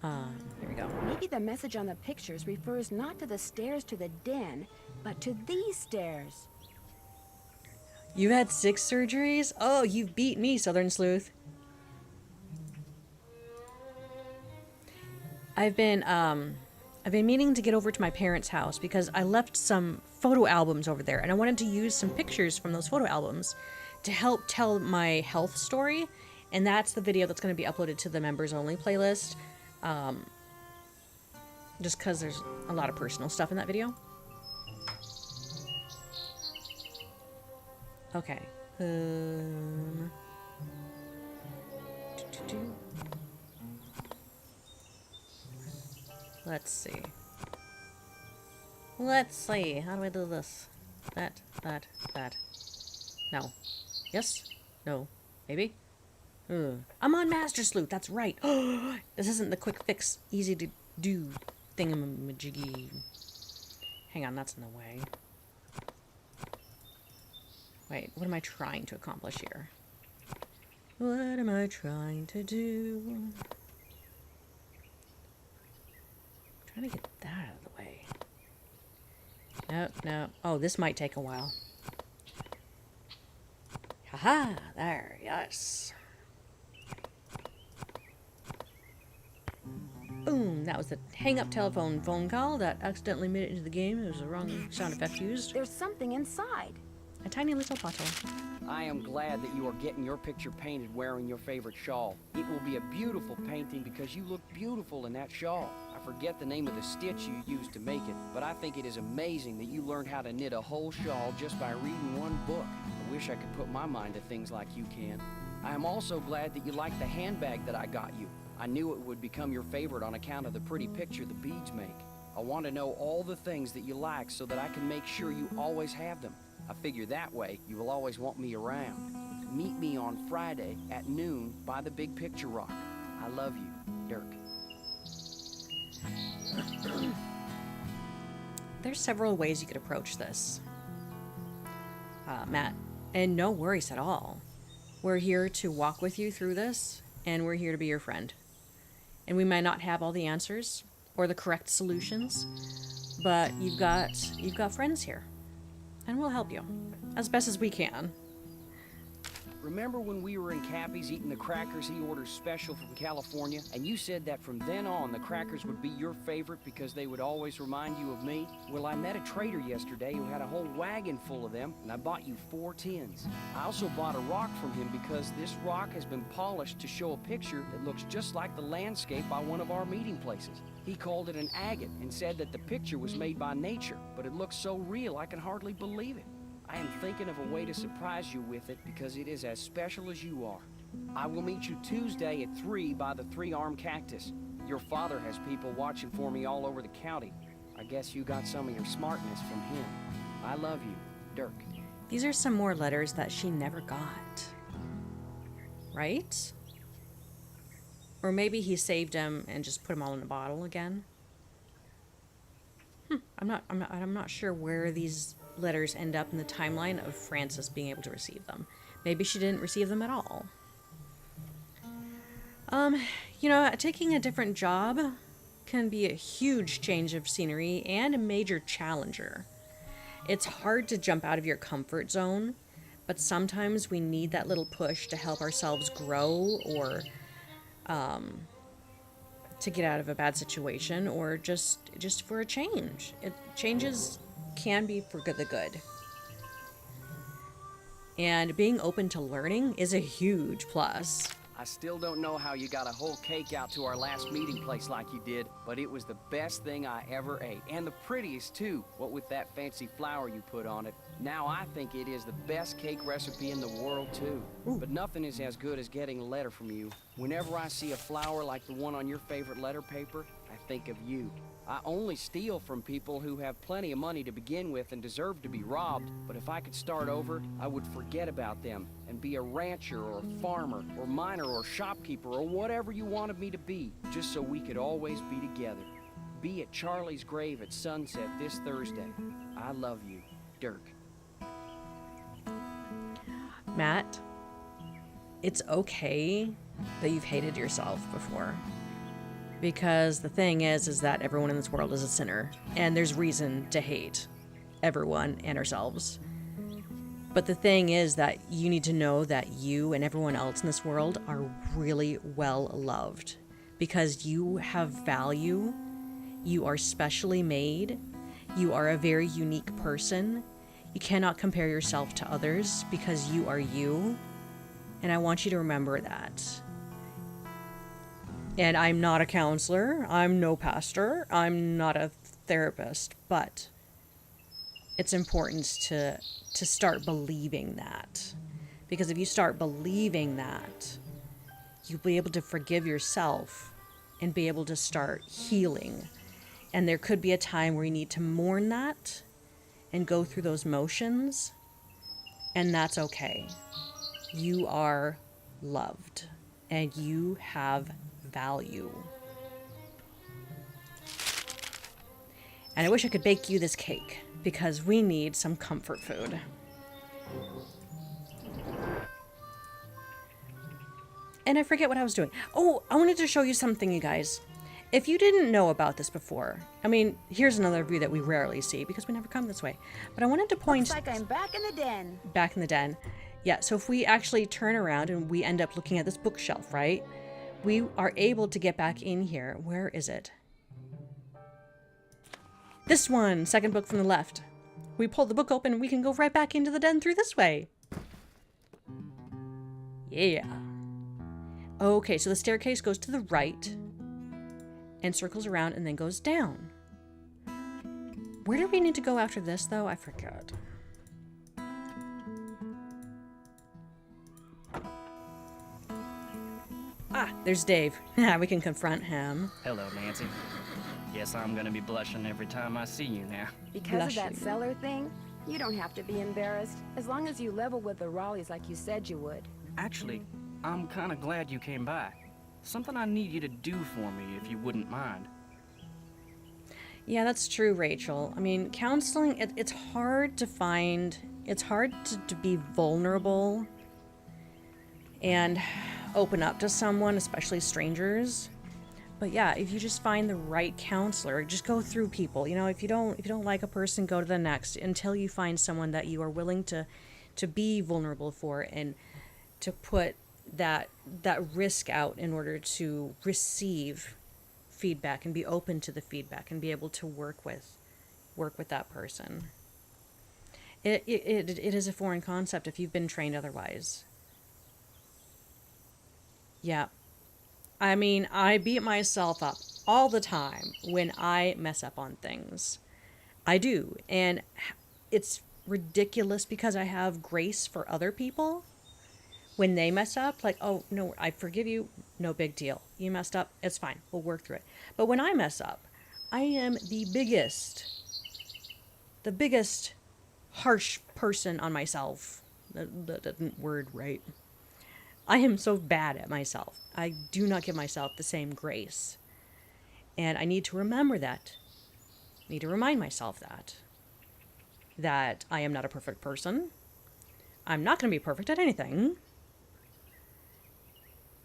Here we go. Maybe the message on the pictures refers not to the stairs to the den, but to these stairs. You had 6 surgeries? Oh, you've beat me, Southern Sleuth. I've been meaning to get over to my parents' house because I left some photo albums over there, and I wanted to use some pictures from those photo albums to help tell my health story, and that's the video that's going to be uploaded to the members only playlist. Just because there's a lot of personal stuff in that video. Okay. Let's see. Let's see. How do I do this? That. No. Yes? No. Maybe? I'm on Master Sleuth. That's right. This isn't the quick fix, easy to do thingamajiggy. Hang on, that's in the way. Wait, what am I trying to accomplish here? What am I trying to do? I'm trying to get that out of the way. No. Oh, this might take a while. Haha, there, yes. Boom, that was the hang-up telephone phone call that accidentally made it into the game. It was the wrong sound effect used. There's something inside. A tiny little bottle. I am glad that you are getting your picture painted wearing your favorite shawl. It will be a beautiful painting because you look beautiful in that shawl. I forget the name of the stitch you used to make it, but I think it is amazing that you learned how to knit a whole shawl just by reading one book. I wish I could put my mind to things like you can. I am also glad that you like the handbag that I got you. I knew it would become your favorite on account of the pretty picture the beads make. I want to know all the things that you like so that I can make sure you always have them. I figure that way you will always want me around. Meet me on Friday at noon by the Big Picture Rock. I love you, Dirk. There's several ways you could approach this, Matt, and no worries at all. We're here to walk with you through this, and we're here to be your friend. And we might not have all the answers or the correct solutions, but you've got friends here, and we'll help you as best as we can. Remember when we were in Cappy's eating the crackers he orders special from California, and you said that from then on the crackers would be your favorite because they would always remind you of me? Well, I met a trader yesterday who had a whole wagon full of them, and I bought you 4 tins. I also bought a rock from him because this rock has been polished to show a picture that looks just like the landscape by one of our meeting places. He called it an agate and said that the picture was made by nature, but it looks so real I can hardly believe it. I am thinking of a way to surprise you with it because it is as special as you are. I will meet you Tuesday at 3 by the 3-armed cactus. Your father has people watching for me all over the county. I guess you got some of your smartness from him. I love you, Dirk. These are some more letters that she never got. Right? Or maybe he saved them and just put them all in a bottle again. I'm not sure where these letters end up in the timeline of Francis being able to receive them. Maybe she didn't receive them at all. Taking a different job can be a huge change of scenery and a major challenger. It's hard to jump out of your comfort zone, but sometimes we need that little push to help ourselves grow, or to get out of a bad situation, or just for a change. Changes can be for the good. And being open to learning is a huge plus. I still don't know how you got a whole cake out to our last meeting place like you did, but it was the best thing I ever ate. And the prettiest, too, what with that fancy flower you put on it. Now I think it is the best cake recipe in the world, too. Ooh. But nothing is as good as getting a letter from you. Whenever I see a flower like the one on your favorite letter paper, I think of you. I only steal from people who have plenty of money to begin with and deserve to be robbed, but if I could start over, I would forget about them and be a rancher or a farmer or miner or shopkeeper or whatever you wanted me to be, just so we could always be together. Be at Charlie's grave at sunset this Thursday. I love you, Dirk. Matt, it's okay that you've hated yourself before. Because the thing is that everyone in this world is a sinner, and there's reason to hate everyone and ourselves. But the thing is that you need to know that you and everyone else in this world are really well loved, because you have value, you are specially made, you are a very unique person. You cannot compare yourself to others because you are you, and I want you to remember that. And I'm not a counselor, I'm no pastor, I'm not a therapist, but it's important to start believing that. Because if you start believing that, you'll be able to forgive yourself and be able to start healing. And there could be a time where you need to mourn that and go through those motions, and that's okay. You are loved, and you have value. And I wish I could bake you this cake, because we need some comfort food. And I forget what I was doing. Oh, I wanted to show you something, you guys. If you didn't know about this before, I mean, here's another view that we rarely see because we never come this way. But I wanted to point... Looks like I'm back in the den. Back in the den. Yeah, so if we actually turn around and we end up looking at this bookshelf, right? We are able to get back in here. Where is it? This one, second book from the left. We pull the book open and we can go right back into the den through this way. Yeah. Okay, so the staircase goes to the right and circles around and then goes down. Where do we need to go after this, though? I forgot. Ah, there's Dave. We can confront him. Hello, Nancy. Guess I'm gonna be blushing every time I see you now. Because of that cellar thing, you don't have to be embarrassed, as long as you level with the Raleighs like you said you would. Actually, I'm kinda glad you came by. Something I need you to do for me, if you wouldn't mind. Yeah, that's true, Rachel. I mean, counseling, it's hard to find, it's hard to be vulnerable and open up to someone, especially strangers. But yeah, if you just find the right counselor, just go through people. You know, if you don't like a person, go to the next until you find someone that you are willing to be vulnerable for and to put that risk out in order to receive feedback and be open to the feedback and be able to work with that person. It is a foreign concept if you've been trained otherwise. Yeah. I mean, I beat myself up all the time when I mess up on things. I do. And it's ridiculous because I have grace for other people. When they mess up, like, oh, no, I forgive you. No big deal. You messed up. It's fine. We'll work through it. But when I mess up, I am the biggest harsh person on myself. That didn't word right. I am so bad at myself. I do not give myself the same grace. And I need to remember that. I need to remind myself that I am not a perfect person. I'm not going to be perfect at anything.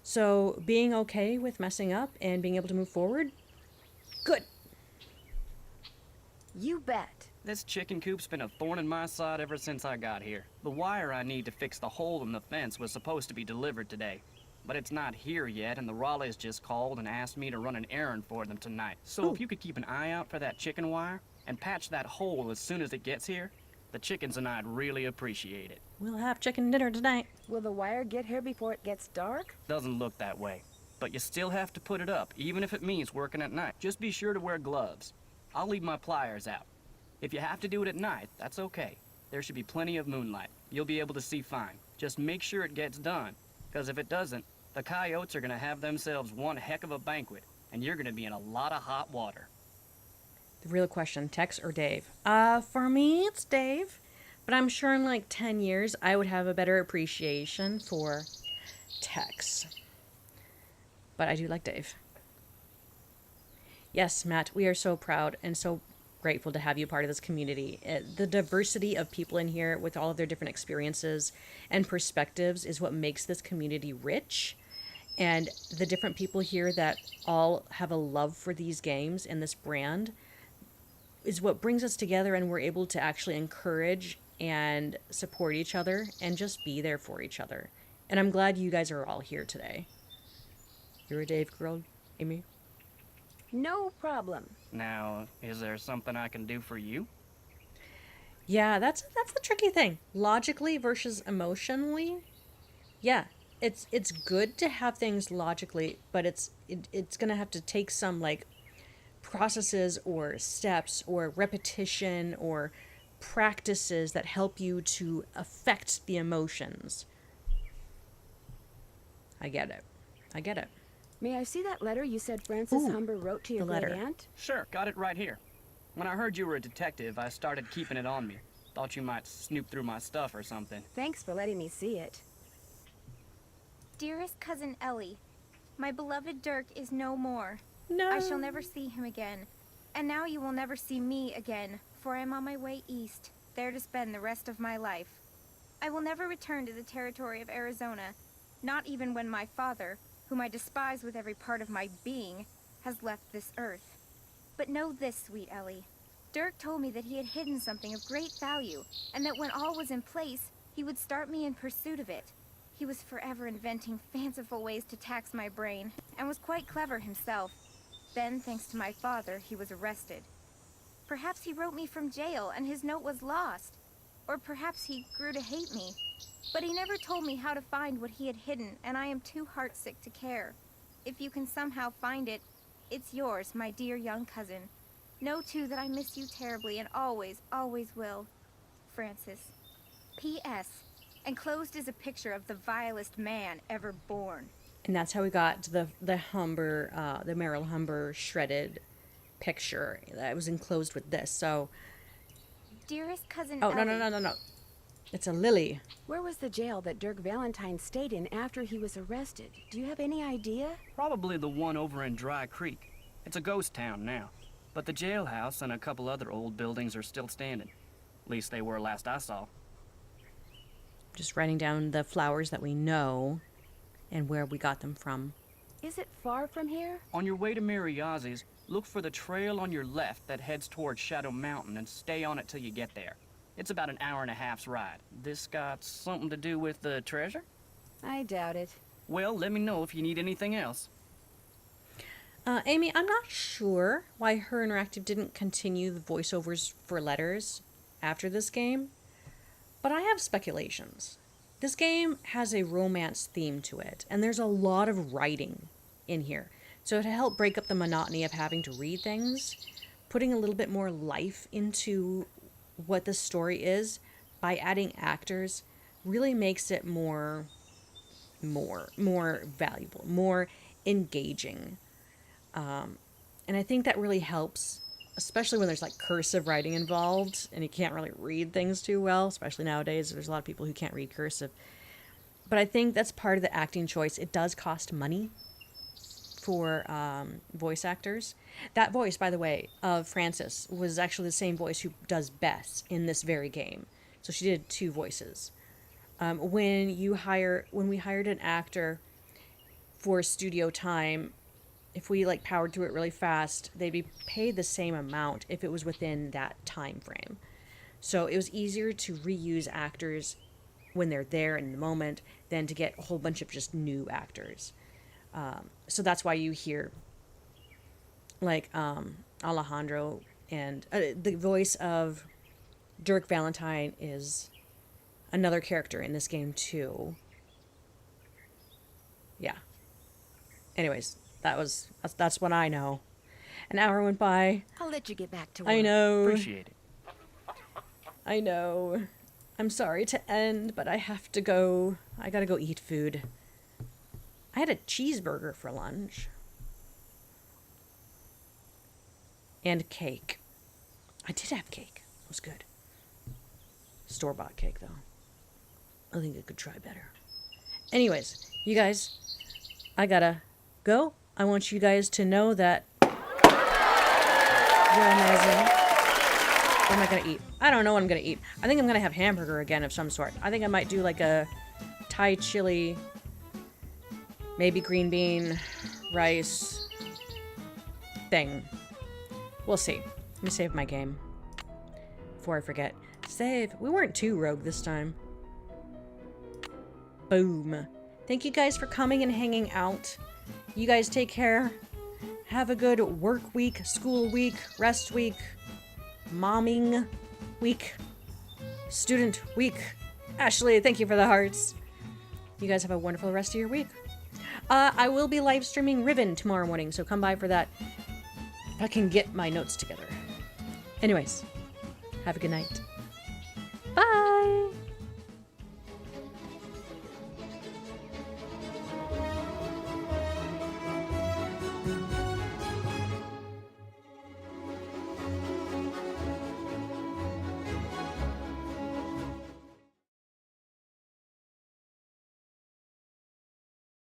So being okay with messing up and being able to move forward, good. You bet. This chicken coop's been a thorn in my side ever since I got here. The wire I need to fix the hole in the fence was supposed to be delivered today, but it's not here yet, and the Raleighs just called and asked me to run an errand for them tonight. So if you could keep an eye out for that chicken wire and patch that hole as soon as it gets here, the chickens and I'd really appreciate it. We'll have chicken dinner tonight. Will the wire get here before it gets dark? Doesn't look that way, but you still have to put it up, even if it means working at night. Just be sure to wear gloves. I'll leave my pliers out. If you have to do it at night, that's okay. There should be plenty of moonlight. You'll be able to see fine. Just make sure it gets done, because if it doesn't, the coyotes are going to have themselves one heck of a banquet, and you're going to be in a lot of hot water. The real question, Tex or Dave? For me, it's Dave. But I'm sure in like 10 years, I would have a better appreciation for Tex. But I do like Dave. Yes, Matt, we are so proud and so grateful to have you part of this community. The diversity of people in here with all of their different experiences and perspectives is what makes this community rich. And the different people here that all have a love for these games and this brand is what brings us together, and we're able to actually encourage and support each other and just be there for each other. And I'm glad you guys are all here today. You're a Dave girl, Amy? No problem. Now, is there something I can do for you? Yeah, that's the tricky thing. Logically versus emotionally. Yeah, it's good to have things logically, but it's going to have to take some like processes or steps or repetition or practices that help you to affect the emotions. I get it. May I see that letter you said Francis Humber wrote to your great aunt? Sure, got it right here. When I heard you were a detective, I started keeping it on me. Thought you might snoop through my stuff or something. Thanks for letting me see it. Dearest Cousin Ellie, my beloved Dirk is no more. No. I shall never see him again. And now you will never see me again, for I am on my way east, there to spend the rest of my life. I will never return to the territory of Arizona, not even when my father, whom I despise with every part of my being, has left this earth. But know this, sweet Ellie. Dirk told me that he had hidden something of great value, and that when all was in place, he would start me in pursuit of it. He was forever inventing fanciful ways to tax my brain, and was quite clever himself. Then, thanks to my father, he was arrested. Perhaps he wrote me from jail, and his note was lost. Or perhaps he grew to hate me. But he never told me how to find what he had hidden, and I am too heartsick to care. If you can somehow find it, it's yours, my dear young cousin. Know, too, that I miss you terribly, and always, always will. Francis. P.S. Enclosed is a picture of the vilest man ever born. And that's how we got to the Humber, the Merrill Humber shredded picture that was enclosed with this. So, Dearest Cousin oh, Ellie. no. It's a lily. Where was the jail that Dirk Valentine stayed in after he was arrested? Do you have any idea? Probably the one over in Dry Creek. It's a ghost town now, but the jailhouse and a couple other old buildings are still standing. At least they were last I saw. Just writing down the flowers that we know and where we got them from. Is it far from here? On your way to Mariazzi's, look for the trail on your left that heads towards Shadow Mountain and stay on it till you get there. It's about an hour and a half's ride. This got something to do with the treasure? I doubt it. Well, let me know if you need anything else. Amy, I'm not sure why Her Interactive didn't continue the voiceovers for letters after this game, but I have speculations. This game has a romance theme to it, and there's a lot of writing in here. So to help break up the monotony of having to read things, putting a little bit more life into what the story is by adding actors really makes it more valuable, more engaging. And I think that really helps, especially when there's like cursive writing involved and you can't really read things too well, especially nowadays. There's a lot of people who can't read cursive. But I think that's part of the acting choice. It does cost money for voice actors. That voice, by the way, of Frances was actually the same voice who does Bess in this very game. So she did two voices. When we hired an actor for studio time, if we like powered through it really fast, they'd be paid the same amount if it was within that time frame. So it was easier to reuse actors when they're there in the moment than to get a whole bunch of just new actors. So that's why you hear like Alejandro and the voice of Dirk Valentine is another character in this game too. Yeah. Anyways, that's what I know. An hour went by. I'll let you get back to work. I know. Appreciate it. I know. I'm sorry to end, but I have to go. I gotta go eat food. I had a cheeseburger for lunch. And cake. I did have cake. It was good. Store-bought cake, though. I think I could try better. Anyways, you guys, I gotta go. I want you guys to know that you're amazing. What am I gonna eat? I don't know what I'm gonna eat. I think I'm gonna have hamburger again of some sort. I think I might do like a Thai chili, maybe green bean, rice thing. We'll see. Let me save my game before I forget. Save. We weren't too rogue this time. Boom. Thank you guys for coming and hanging out. You guys take care. Have a good work week, school week, rest week, momming week, student week. Ashley, thank you for the hearts. You guys have a wonderful rest of your week. I will be live streaming Riven tomorrow morning, so come by for that. If I can get my notes together. Anyways, have a good night. Bye!